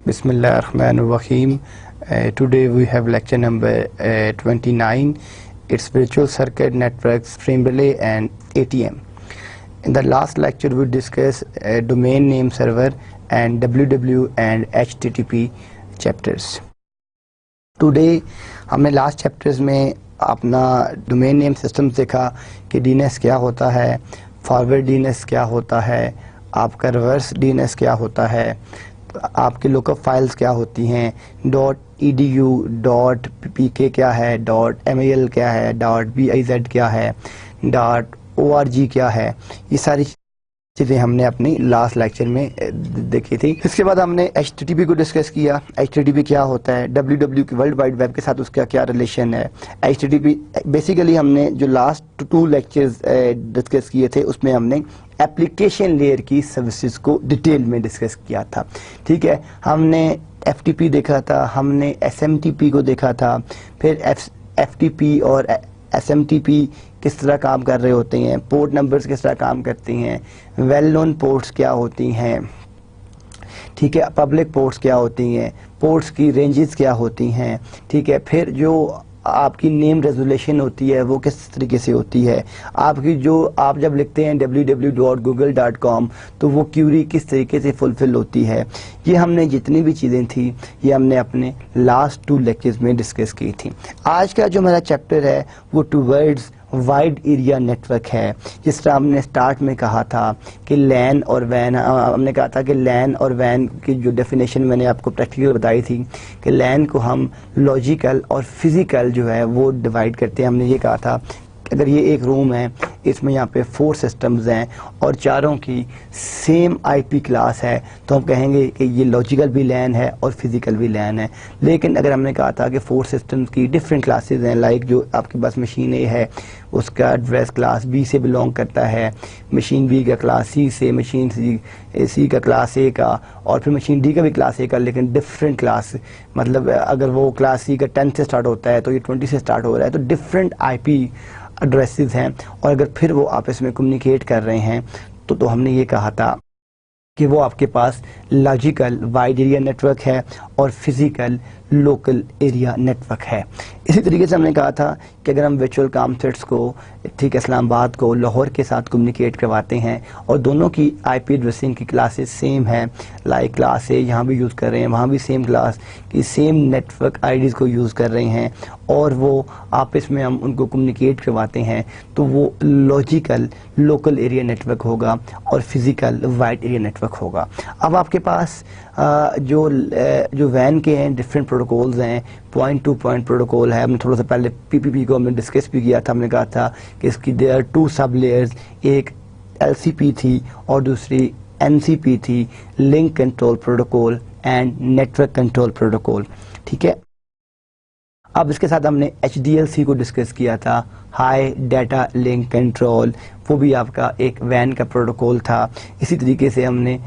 Bismillahirrahmanirrahim. Today we have lecture number 29. It's virtual circuit networks, frame relay and ATM. In the last lecture we discussed domain name server and WWW and HTTP chapters. Today हमने last chapters में अपना domain name systems देखा कि DNS क्या होता है, forward DNS क्या होता है, आपका रिवर्स DNS क्या होता है, आपकी लुकअप फाइल्स क्या होती हैं, .edu, .pk क्या है, .mal क्या है, .biz क्या है, .org क्या है, ये सारी चीज़ें हमने अपनी लास्ट लेक्चर में देखी थी। इसके बाद हमने HTTP को डिस्कस किया। HTTP क्या होता है, WWW की वर्ल्ड वाइड वेब के साथ उसका क्या रिलेशन है। HTTP बेसिकली हमने जो लास्ट 2 लेक्चर्स डिस्कस किए थे उसमें हमने एप्लीकेशन लेयर की सर्विसेज को डिटेल में डिस्कस किया था। ठीक है, हमने FTP देखा था, हमने SMTP को देखा था, फिर FTP और SMTP किस तरह काम कर रहे होते हैं, पोर्ट नंबर्स किस तरह काम करती हैं, वेल नोन पोर्ट्स क्या होती हैं, ठीक है, पब्लिक पोर्ट्स क्या होती हैं, पोर्ट्स की रेंजेस क्या होती हैं, ठीक है, फिर जो आपकी नेम रेजोल्यूशन होती है वो किस तरीके से होती है, आपकी जो आप जब लिखते हैं www.google.com तो वो क्यूरी किस तरीके से फुलफिल होती है। ये हमने जितनी भी चीज़ें थी ये हमने अपने लास्ट 2 लेक्चर्स में डिस्कस की थी। आज का जो मेरा चैप्टर है वो टूवर्ड्स वाइड एरिया नेटवर्क है। जिस तरह हमने स्टार्ट में कहा था कि लैन और वैन, हमने कहा था कि लैन और वैन की जो डेफिनेशन मैंने आपको प्रैक्टिकल बताई थी कि लैन को हम लॉजिकल और फिज़िकल जो है वो डिवाइड करते हैं। हमने ये कहा था कि अगर ये एक रूम है, इसमें यहाँ पे 4 सिस्टम्स हैं और चारों की सेम IP क्लास है तो हम कहेंगे कि ये लॉजिकल भी लैन है और फिज़िकल भी लैन है। लेकिन अगर हमने कहा था कि 4 सिस्टम्स की डिफरेंट क्लासेस हैं, लाइक जो आपके पास मशीन A है उसका एड्रेस क्लास B से बिलोंग करता है, मशीन B का क्लास C से, मशीन C का क्लास A का, और फिर मशीन D का भी क्लास A का, लेकिन डिफरेंट क्लास, मतलब अगर वो क्लास C का 10 से स्टार्ट होता है तो ये 20 से स्टार्ट हो रहा है, तो डिफरेंट IP एड्रेसेस हैं। और अगर फिर वो आपस में कम्युनिकेट कर रहे हैं तो हमने ये कहा था कि वो आपके पास लॉजिकल वाइड एरिया नेटवर्क है और फिज़िकल लोकल एरिया नेटवर्क है। इसी तरीके से हमने कहा था कि अगर हम वर्चुअल कॉन्सेप्ट्स को, ठीक, इस्लामाबाद को लाहौर के साथ कम्युनिकेट करवाते हैं और दोनों की IP एड्रेसिंग की क्लासेस सेम हैं, लाइक क्लास A यहाँ भी यूज़ कर रहे हैं, वहाँ भी सेम क्लास की सेम नेटवर्क IDs को यूज़ कर रहे हैं और वो आपस में हम उनको कम्युनिकेट करवाते हैं, तो वो लॉजिकल लोकल एरिया नेटवर्क होगा और फिज़िकल वाइड एरिया नेटवर्क होगा। अब आपके पास जो वैन के हैं डिफरेंट प्रोटोकॉल्स हैं, पॉइंट टू पॉइंट प्रोटोकॉल है। हमने थोड़ा सा पहले PPP को हमने डिस्कस भी किया था। हमने कहा था कि इसकी देयर 2 सब लेयर्स, एक LCP थी और दूसरी NCP थी, link control protocol and network control protocol. ठीक है, अब इसके साथ हमने HDLC को डिस्कस किया था, हाई डाटा लिंक कंट्रोल, वो भी आपका एक वैन का प्रोटोकॉल था। इसी तरीके से हमने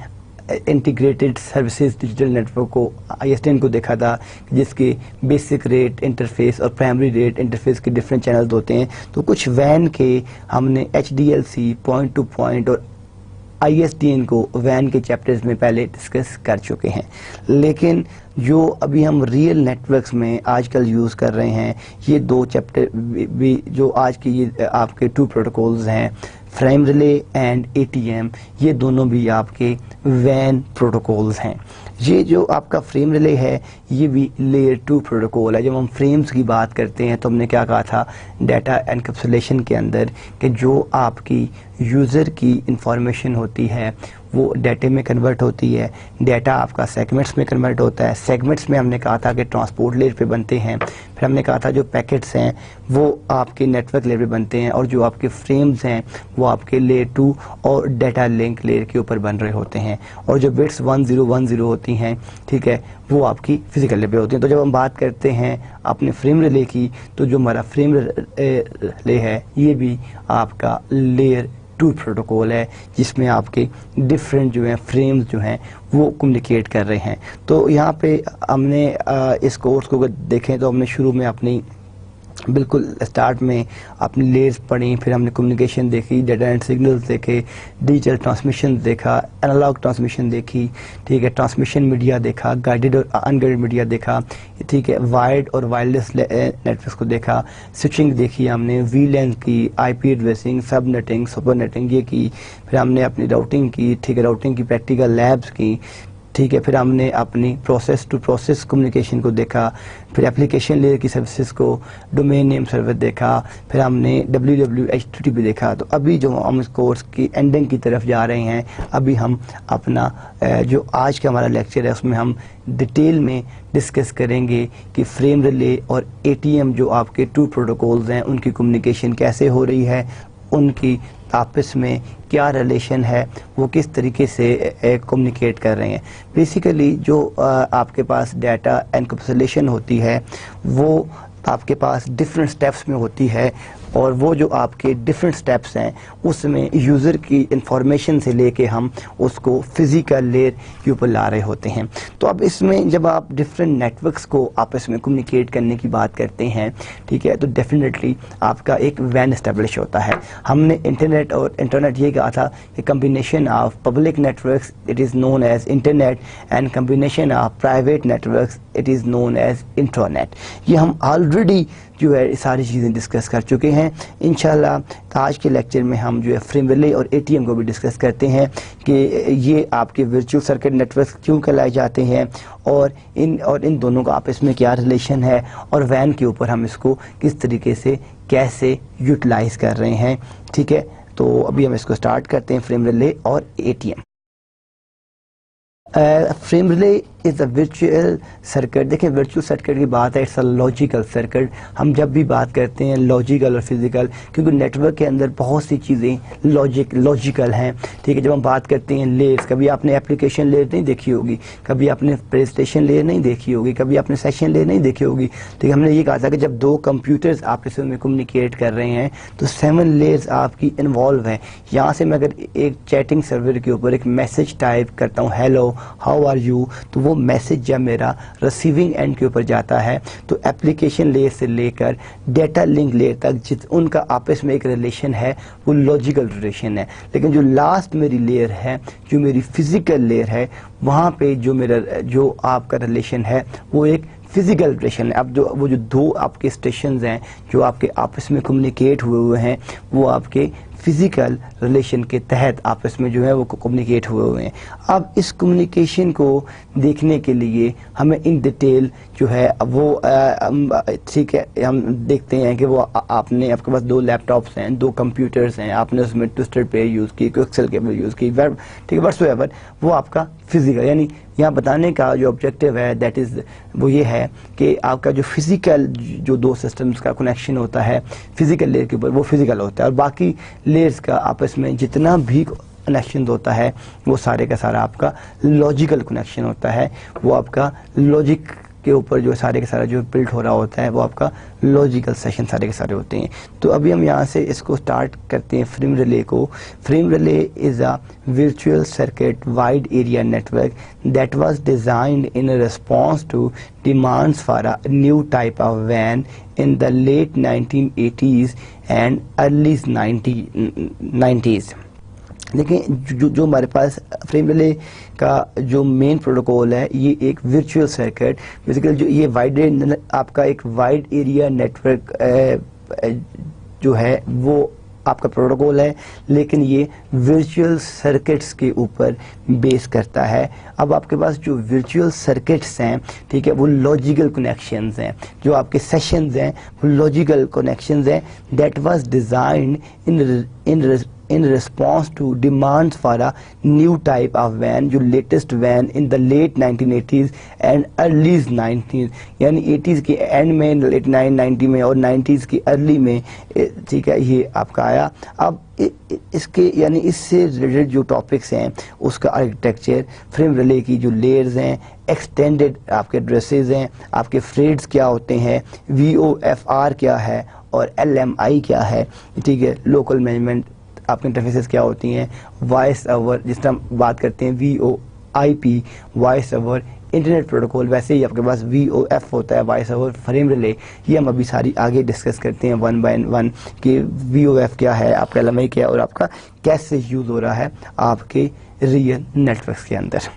इंटीग्रेटेड सर्विसेज डिजिटल नेटवर्क को, ISDN को देखा था, जिसके बेसिक रेट इंटरफेस और प्राइमरी रेट इंटरफेस के डिफरेंट चैनल्स होते हैं। तो कुछ वैन के हमने HDLC, पॉइंट टू पॉइंट और ISDN को वैन के चैप्टर्स में पहले डिस्कस कर चुके हैं। लेकिन जो अभी हम रियल नेटवर्क्स में आजकल यूज़ कर रहे हैं, ये 2 चैप्टर भी जो आज की ये आपके 2 प्रोटोकॉल्स हैं, फ्रेम रिले एंड ATM, ये दोनों भी आपके वैन प्रोटोकॉल्स हैं। ये जो आपका फ्रेम रिले है ये भी लेयर 2 प्रोटोकॉल है। जब हम फ्रेम्स की बात करते हैं तो हमने क्या कहा था डाटा एनकैप्सुलेशन के अंदर कि जो आपकी यूज़र की इंफॉर्मेशन होती है वो डाटे में कन्वर्ट होती है, डाटा आपका सेगमेंट्स में कन्वर्ट होता है। सेगमेंट्स में हमने कहा था कि ट्रांसपोर्ट लेयर पे बनते हैं, फिर हमने कहा था जो पैकेट्स हैं वो आपके नेटवर्क लेयर पे बनते हैं और जो आपके फ्रेम्स हैं वो आपके लेयर 2 और डाटा लिंक लेयर के ऊपर बन रहे होते हैं, और जो बिट्स 1010 होती हैं, ठीक है, वो आपकी फिजिकल लेयर पे होती हैं। तो जब हम बात करते हैं अपने फ्रेम रिले की, तो जो हमारा फ्रेम रिले है ये भी आपका लेयर 2 प्रोटोकॉल है, जिसमें आपके डिफरेंट जो हैं फ्रेम्स जो हैं वो कम्युनिकेट कर रहे हैं। तो यहाँ पे हमने इस कोर्स को अगर देखें तो हमने शुरू में अपनी बिल्कुल स्टार्ट में आपने लेयर्स पढ़ी, फिर हमने कम्युनिकेशन देखी, डाटा एंड सिग्नल्स देखे, डिजिटल ट्रांसमिशन देखा, एनालॉग ट्रांसमिशन देखी, ठीक है, ट्रांसमिशन मीडिया देखा, गाइडेड और अनगाइडेड मीडिया देखा, ठीक है, वायर्ड और वायरलेस नेटवर्क्स को देखा, स्विचिंग देखी हमने, वीलैन की, आईपी एड्रेसिंग, सब नेटिंग, सुपर नेटिंग ये की, फिर हमने अपनी राउटिंग की, ठीक है, राउटिंग की प्रैक्टिकल लैब्स की, ठीक है, फिर हमने अपनी प्रोसेस टू प्रोसेस कम्युनिकेशन को देखा, फिर एप्लीकेशन लेयर की सर्विसेज को, डोमेन नेम सर्वर देखा, फिर हमने HTTP देखा। तो अभी जो हम इस कोर्स की एंडिंग की तरफ जा रहे हैं, अभी हम अपना जो आज का हमारा लेक्चर है उसमें हम डिटेल में डिस्कस करेंगे कि फ्रेम रिले और ATM जो आपके टू प्रोटोकॉल्स हैं उनकी कम्युनिकेशन कैसे हो रही है, उनकी आपस में क्या रिलेशन है, वो किस तरीके से कम्युनिकेट कर रहे हैं। बेसिकली जो आपके पास डाटा एनकैप्सुलेशन होती है वो आपके पास डिफरेंट स्टेप्स में होती है, और वो जो आपके डिफरेंट स्टेप्स हैं उसमें यूज़र की इंफॉर्मेशन से लेके हम उसको फिज़िकल लेयर के ऊपर ला रहे होते हैं। तो अब इसमें जब आप डिफरेंट नेटवर्क्स को आपस में कम्युनिकेट करने की बात करते हैं, ठीक है, तो डेफिनेटली आपका एक वैन एस्टेब्लिश होता है। हमने इंटरनेट ये कहा था कि combination of public networks it is known as internet and combination of private networks it is known as intranet. ये हम ऑलरेडी जो है सारी चीज़ें डिस्कस कर चुके हैं। इंशाल्लाह आज के लेक्चर में हम जो है फ्रेम रिले और ATM को भी डिस्कस करते हैं कि ये आपके वर्चुअल सर्किट नेटवर्क क्यों कहलाए जाते हैं, और इन दोनों का आपस में क्या रिलेशन है, और वैन के ऊपर हम इसको किस तरीके से कैसे यूटिलाइज कर रहे हैं। ठीक है, तो अभी हम इसको स्टार्ट करते हैं, फ्रेम रिले और ATM। Frame relay is a virtual circuit. देखिए वर्चुअल सर्किट की बात है, इट्स अ लॉजिकल सर्किट। हम जब भी बात करते हैं लॉजिकल और फिजिकल, क्योंकि नेटवर्क के अंदर बहुत सी चीज़ें लॉजिकल हैं, ठीक है। जब हम बात करते हैं लेयर्स, कभी आपने एप्लीकेशन लेयर नहीं देखी होगी, कभी आपने प्रेजेंटेशन लेयर नहीं देखी होगी, कभी आपने सेशन लेयर नहीं देखी होगी। ठीक है, हमने ये कहा था कि जब दो कंप्यूटर्स आपस में कम्युनिकेट कर रहे हैं तो 7 लेयर्स आपकी इन्वॉल्व हैं। यहाँ से मैं अगर एक चैटिंग सर्वर के ऊपर एक मैसेज टाइप करता हूँ, हेलो हाउ आर यू, तो वो मैसेज जब मेरा रिसीविंग एंड के ऊपर जाता है तो एप्लीकेशन लेयर से लेकर डेटा लिंक लेयर तक उनका आपस में एक रिलेशन है, वो लॉजिकल रिलेशन है। लेकिन जो लास्ट मेरी लेयर है, जो मेरी फिजिकल लेयर है, वहाँ पे जो आपका रिलेशन है वो एक फिजिकल रिलेशन है। अब वो जो दो आपके स्टेशंस हैं जो आपके आपस में कम्युनिकेट हुए हैं, वो आपके फिजिकल रिलेशन के तहत आपस में जो है वो कम्युनिकेट हुए हैं। अब इस कम्युनिकेशन को देखने के लिए हमें इन डिटेल जो है वो ठीक है, हम देखते हैं कि वो आपके पास 2 लैपटॉप्स हैं, 2 कंप्यूटर्स हैं, आपने उसमें ट्विस्टेड पे यूज़ की, कोएक्सियल केबल यूज़ की, ठीक है, व्हाटसोएवर, वो आपका फिजिकल, यानी यहाँ बताने का जो ऑब्जेक्टिव है दैट इज़ वो ये है कि आपका जो फिजिकल जो 2 सिस्टम्स का कनेक्शन होता है फिजिकल लेयर के ऊपर, वो फिजिकल होता है, और बाकी लेयर्स का आपस में जितना भी कनेक्शन होता है वो सारे का सारा आपका लॉजिकल कनेक्शन होता है। वो आपका लॉजिक के ऊपर जो सारे के सारा जो बिल्ड हो रहा होता है वो आपका लॉजिकल सेशन सारे के सारे होते हैं। तो अभी हम यहाँ से इसको स्टार्ट करते हैं फ्रेम रिले को। Frame relay is a virtual circuit wide area network that was designed in response to demands for a new type of WAN in the late 1980s and early 90s। देखिए जो हमारे पास frame relay का जो main protocol है, ये एक virtual circuit, basically जो ये आपका एक वाइड एरिया नेटवर्क जो है वो आपका प्रोटोकॉल है, लेकिन ये वर्चुअल सर्किट्स के ऊपर बेस करता है। अब आपके पास जो वर्चुअल सर्किट्स हैं, ठीक है, वो लॉजिकल कनेक्शंस हैं, जो आपके सेशंस हैं वो लॉजिकल कनेक्शंस हैं, that was designed in response to demands for a new type of WAN, जो latest WAN in the late 1980s and early 90s, यानी 80s के एंड में, लेट 90 में और 90s की अर्ली में, ठीक है, ये आपका आया। अब इसके यानी इससे रिलेटेड जो टॉपिक्स हैं उसका आर्किटेक्चर, फ्रेम रिले की जो लेयर्स हैं, एक्सटेंडेड आपके एड्रेसेस हैं, आपके फ्रेड्स क्या होते हैं, VOFR क्या है और LMI क्या है, ठीक है, लोकल मैनेजमेंट आपके इंटरफेसेस क्या होती हैं, वॉइस ओवर जिस तरह हम बात करते हैं VoIP, voice over internet protocol, वैसे ही आपके पास VoF होता है, वॉइस ओवर फ्रेम रिले। ये हम अभी सारी आगे डिस्कस करते हैं वन बाय वन कि VoF क्या है, आपका LMI क्या है और आपका कैसे यूज हो रहा है आपके रियल नेटवर्क्स के अंदर।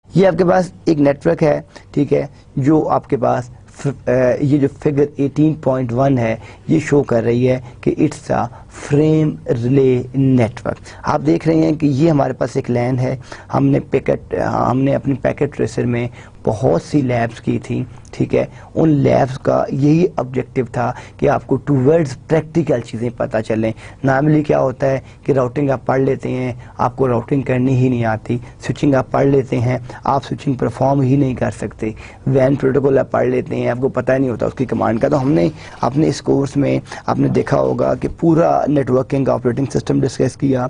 ये आपके पास एक नेटवर्क है, ठीक है, जो आपके पास ये जो फिगर 18.1 है ये शो कर रही है कि it's a frame relay network. आप देख रहे हैं कि ये हमारे पास एक लैन है। हमने अपनी पैकेट ट्रेसर में बहुत सी लैब्स की थी, ठीक है। उन लैब्स का यही ऑब्जेक्टिव था कि आपको टूवर्ड्स प्रैक्टिकल चीज़ें पता चलें। नॉर्मली क्या होता है कि राउटिंग आप पढ़ लेते हैं, आपको राउटिंग करनी ही नहीं आती। स्विचिंग आप पढ़ लेते हैं, आप स्विचिंग परफॉर्म ही नहीं कर सकते। वैन प्रोटोकॉल आप पढ़ लेते हैं, आपको पता नहीं होता उसकी कमांड का। तो हमने अपने इस कोर्स में आपने देखा होगा कि पूरा नेटवर्किंग का ऑपरेटिंग सिस्टम डिस्कस किया,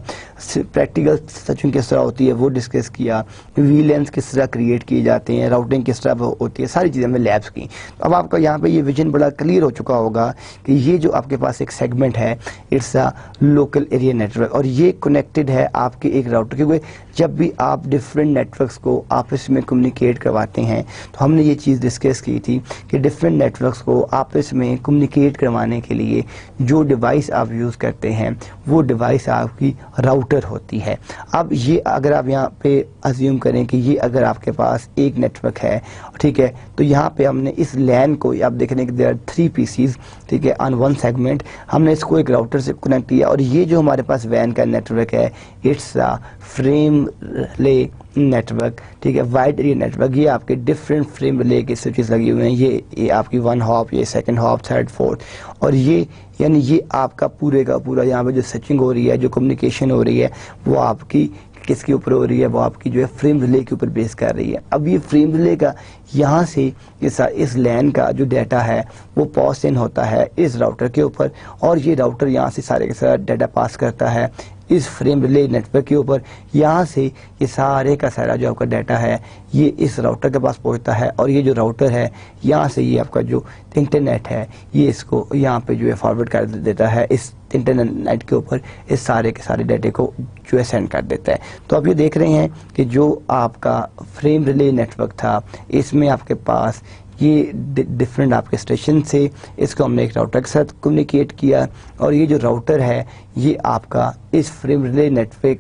प्रैक्टिकल स्विचिंग किस तरह होती है वो डिस्कस किया, वीलैन्स किस तरह क्रिएट किए जाते हैं, राउटिंग किस तरह होती है, सारी चीज़ें हमने लैब्स की। तो अब आपका यहाँ पे ये विजन बड़ा क्लियर हो चुका होगा कि ये जो आपके पास एक सेगमेंट है it's a local area network और ये कनेक्टेड है आपके एक राउटर, क्योंकि जब भी आप डिफरेंट नेटवर्क्स को आपस में कम्युनिकेट करवाते हैं तो हमने ये चीज़ डिस्कस की थी कि डिफरेंट नेटवर्क्स को आपस में कम्युनिकेट करवाने के लिए जो डिवाइस आप यूज़ करते हैं वो डिवाइस आपकी राउटर होती है। अब ये अगर आप यहाँ पे अज्यूम करें कि ये अगर आपके पास एक नेटवर्क है, ठीक है, तो यहाँ पे हमने इस लैन को, आप देख रहे हैं कि देयर आर 3 पीसीज, ठीक है, ऑन वन सेगमेंट। हमने इसको एक राउटर से कनेक्ट किया और ये जो हमारे पास वैन का नेटवर्क है it's a frame relay network, ठीक है, वाइड एरिया नेटवर्क। ये आपके डिफरेंट फ्रेम रिले के स्विचेस लगे हुए हैं, ये आपकी 1 हॉप, ये 2nd हॉप, 3rd 4th, और ये यानी ये आपका पूरे का पूरा यहाँ पे जो स्विचिंग हो रही है, जो कम्युनिकेशन हो रही है वो आपकी किसके ऊपर हो रही है, वो आपकी जो है फ्रेम रिले के ऊपर बेस कर रही है। अब ये फ्रेम रिले का यहाँ से इस लैन का जो डाटा है वो पास इन होता है इस राउटर के ऊपर और ये राउटर यहाँ से सारे के सारा डाटा पास करता है इस फ्रेम रिले नेटवर्क के ऊपर। यहाँ से ये सारे का सारा जो आपका डाटा है ये इस राउटर के पास पहुँचता है और ये जो राउटर है यहाँ से ये आपका जो इंटरनेट है ये इसको यहाँ पे जो है फॉरवर्ड कर देता है इस इंटरनेट के ऊपर, इस सारे के सारे डाटे को जो है सेंड कर देता है। तो आप ये देख रहे हैं कि जो आपका फ्रेम रिले नेटवर्क था इसमें आपके पास ये डिफरेंट आपके स्टेशन से इसको हमने एक राउटर के साथ कम्युनिकेट किया और ये जो राउटर है ये आपका इस फ्रेम रिले नेटवर्क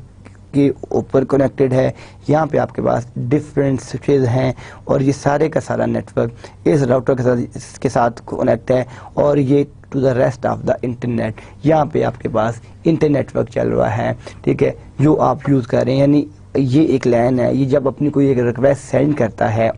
के ऊपर कनेक्टेड है। यहाँ पे आपके पास डिफरेंट स्विचेज हैं और ये सारे का सारा नेटवर्क इस राउटर के साथ कनेक्ट है और ये to the rest of the internet. यहाँ पे आपके पास इंटरनेटवर्क चल रहा है, ठीक है, जो आप यूज़ कर रहे हैं। यानी ये एक लाइन है, ये जब अपनी कोई एक रिक्वेस्ट सेंड करता है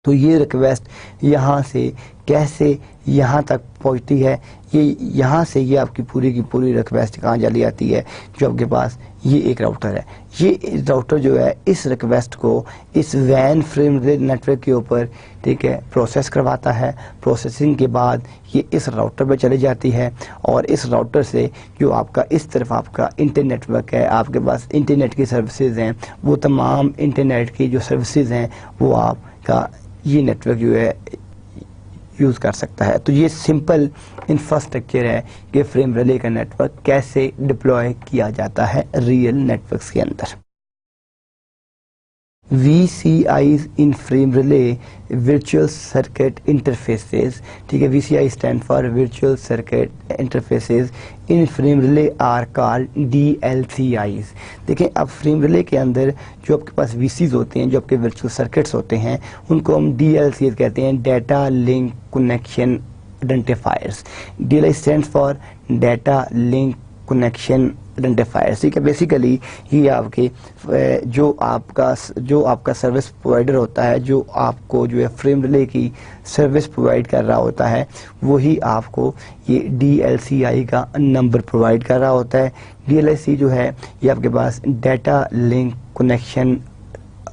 तो ये रिक्वेस्ट यहाँ से कैसे यहाँ तक पहुँचती है, ये यहाँ से ये आपकी पूरी की पूरी रिक्वेस्ट कहाँ चली आती है, जो आपके पास ये एक राउटर है। ये राउटर जो है इस रिक्वेस्ट को इस वैन फ्रेम नेटवर्क के ऊपर, ठीक है, प्रोसेस करवाता है। प्रोसेसिंग के बाद ये इस राउटर पे चली जाती है और इस राउटर से जो आपका इस तरफ आपका इंटरनेट नेटवर्क है, आपके पास इंटरनेट की सर्विसेज हैं, वो तमाम इंटरनेट की जो सर्विसेज हैं वो आपका ये नेटवर्क जो है यूज़ कर सकता है। तो ये सिंपल इंफ्रास्ट्रक्चर है कि फ्रेम रिले का नेटवर्क कैसे डिप्लॉय किया जाता है रियल नेटवर्क्स के अंदर। VCIs in frame relay virtual circuit interfaces, ठीक है, VCI stand for virtual circuit interfaces in frame relay are called DLCIs। देखें अब फ्रेम रिले के अंदर जो आपके पास VCs होते हैं, जो आपके वर्चुअल सर्किट्स होते हैं, उनको हम DLCs कहते हैं, data link connection identifiers. DLI stands for data link connection identifiers, ठीक है। बेसिकली ये आपके जो आपका सर्विस प्रोवाइडर होता है, जो आपको जो है फ्रेम रिले की सर्विस प्रोवाइड कर रहा होता है, वही आपको ये DLCI का नंबर प्रोवाइड कर रहा होता है। DLCI जो है ये आपके पास डाटा लिंक कनेक्शन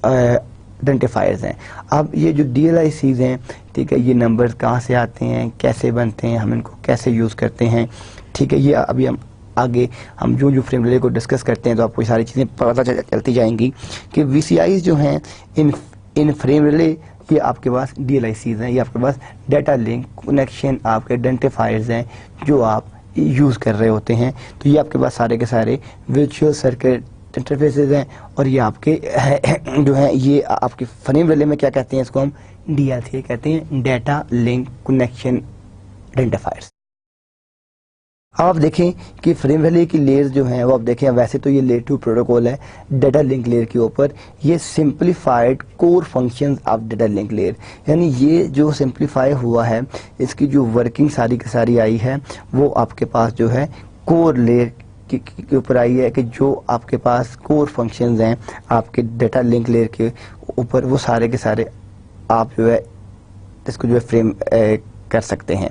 आइडेंटिफायर्स हैं। अब ये जो DLCs हैं, ठीक है, ये नंबर्स कहाँ से आते हैं, कैसे बनते हैं, हम इनको कैसे यूज़ करते हैं, ठीक है। ये अभी आगे हम जो फ्रेम रिले को डिस्कस करते हैं तो आपको ये सारी चीज़ें पता चलती जाएंगी कि VCIs जो हैं इन फ्रेम रिले ये आपके पास DLCs हैं, ये आपके पास डाटा लिंक कनेक्शन आपके आइडेंटिफायर्स हैं जो आप यूज़ कर रहे होते हैं। तो ये आपके पास सारे के सारे वर्चुअल सर्किट इंटरफेसेस हैं, और ये आपके जो है ये आपके फ्रेम रिले में क्या कहते हैं, इसको हम DLCA कहते हैं, डाटा लिंक कनेक्शन आइडेंटिफायर्स। अब आप देखें कि फ्रेम रिले की लेयर्स जो हैं वो आप देखें, वैसे तो ये लेयर 2 प्रोटोकॉल है डाटा लिंक लेयर के ऊपर, ये simplified core functions of data link layer, यानी ये जो सिंप्लीफाई हुआ है इसकी जो वर्किंग सारी की सारी आई है वो आपके पास जो है कोर लेयर के ऊपर आई है, कि जो आपके पास कोर फंक्शंस हैं आपके डाटा लिंक लेयर के ऊपर वो सारे के सारे आप जो है इसको जो है फ्रेम कर सकते हैं।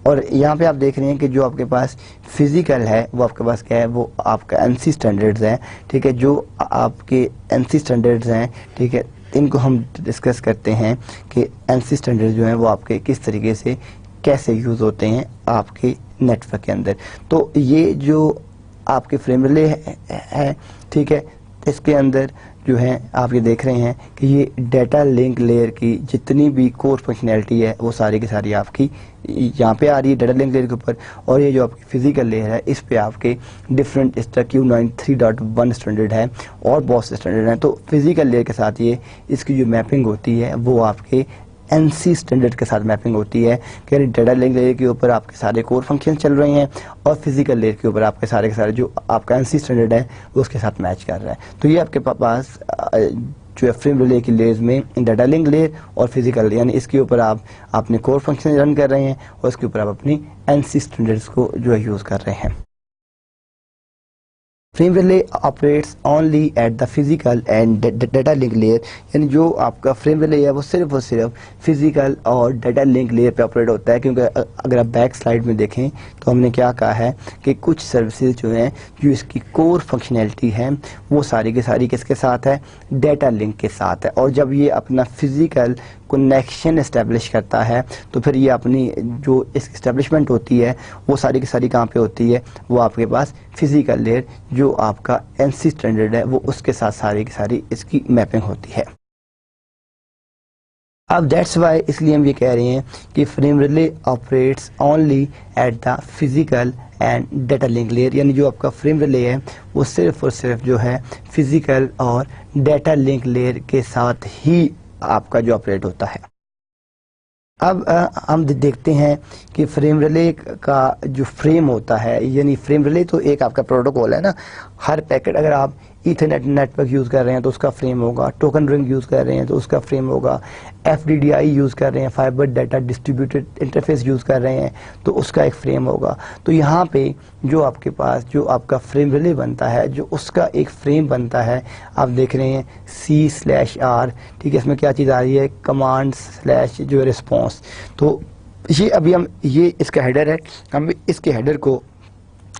और यहाँ पे आप देख रहे हैं कि जो आपके पास फिजिकल है वो आपके पास क्या है, वो आपका एनसी स्टैंडर्ड्स हैं, ठीक है। जो आपके एनसी स्टैंडर्ड्स हैं, ठीक है, इनको हम डिस्कस करते हैं कि एनसी स्टैंडर्ड्स जो हैं वो आपके किस तरीके से कैसे यूज़ होते हैं आपके नेटवर्क के अंदर। तो ये जो आपके फ्रेम रिले है, ठीक है, इसके अंदर जो है आप ये देख रहे हैं कि ये डाटा लिंक लेयर की जितनी भी कोर फंक्शनैलिटी है वो सारी की सारी आपकी यहाँ पे आ रही है डाटा लिंक लेयर के ऊपर, और ये जो आपकी फिजिकल लेयर है इस पे आपके डिफरेंट इसका Q93.1 स्टैंडर्ड है और बॉस स्टैंडर्ड है। तो फिजिकल लेयर के साथ ये इसकी जो मैपिंग होती है वो आपके एनसी स्टैंडर्ड के साथ मैपिंग होती है, कि डाटा लिंक लेयर के ऊपर आपके सारे कोर फंक्शन चल रहे हैं और फिजिकल लेयर के ऊपर आपके सारे के सारे जो आपका एनसी स्टैंडर्ड है वो उसके साथ मैच कर रहा है। तो ये आपके पास जो है फ्रेम रिले की लेयर्स में डाटा लिंक लेयर और फिजिकल, यानी इसके ऊपर आप अपने कोर फंक्शन रन कर रहे हैं और इसके ऊपर आप अपनी एनसी स्टैंडर्ड्स को जो है यूज़ कर रहे हैं। Frame relay operates only at the physical and data link layer, यानी जो आपका फ्रेम रिले है वो सिर्फ और सिर्फ फिजिकल और डाटा लिंक लेयर पे ऑपरेट होता है, क्योंकि अगर आप बैक स्लाइड में देखें तो हमने क्या कहा है कि कुछ सर्विसेज जो हैं जो इसकी कोर फंक्शनैलिटी है वो सारी की सारी किसके साथ है, डाटा लिंक के साथ है। और जब ये अपना फिजिकल कनेक्शन इस्टेब्लिश करता है तो फिर ये अपनी जो इस इस्टेब्लिशमेंट होती है वो सारी की सारी कहाँ पे होती है, वो आपके पास फिजिकल लेयर जो आपका एनसी स्टैंडर्ड है वो उसके साथ सारी की सारी इसकी मैपिंग होती है। अब दैट्स वाई, इसलिए हम ये कह रहे हैं कि frame relay operates only at the physical and data link layer, यानी जो आपका फ्रेम रिले है वो सिर्फ और सिर्फ जो है फिजिकल और डाटा लिंक लेयर के साथ ही आपका जो ऑपरेट होता है। अब हम देखते हैं कि फ्रेम रिले का जो फ्रेम होता है, यानी फ्रेम रिले तो एक आपका प्रोटोकॉल है ना, हर पैकेट अगर आप ईथरनेट नेटवर्क यूज़ कर रहे हैं तो उसका फ्रेम होगा, टोकन रिंग यूज़ कर रहे हैं तो उसका फ्रेम होगा, FDDI यूज़ कर रहे हैं, fibre data distributed interface use कर रहे हैं तो उसका एक फ्रेम होगा। तो यहाँ पे जो आपके पास जो आपका फ्रेम रिले बनता है जो उसका एक फ्रेम बनता है, आप देख रहे हैं C/R, ठीक है, इसमें क्या चीज़ आ रही है, कमांड स्लैश जो रिस्पॉन्स। तो ये अभी हम ये इसका हेडर है, हम इसके हेडर को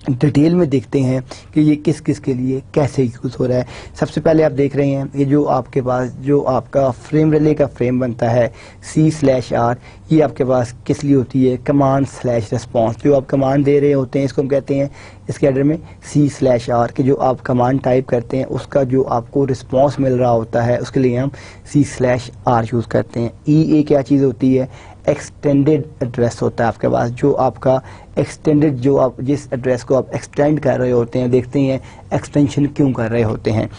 डिटेल में देखते हैं कि ये किस किस के लिए कैसे यूज़ हो रहा है। सबसे पहले आप देख रहे हैं ये जो आपके पास जो आपका फ्रेम रिले का फ्रेम बनता है C/R, ये आपके पास किस लिए होती है, कमांड स्लैश रिस्पॉन्स। जो आप कमांड दे रहे होते हैं इसको हम कहते हैं इसके हेडर में C/R, कि जो आप कमांड टाइप करते हैं उसका जो आपको रिस्पॉन्स मिल रहा होता है उसके लिए हम C/R यूज़ करते हैं। EA क्या चीज़ होती है, एक्सटेंडेड एड्रेस होता है आपके पास, जो आपका एक्सटेंडेड जो आप जिस एड्रेस को आप एक्सटेंड कर रहे होते हैं, देखते हैं एक्सटेंशन क्यों कर रहे होते हैं।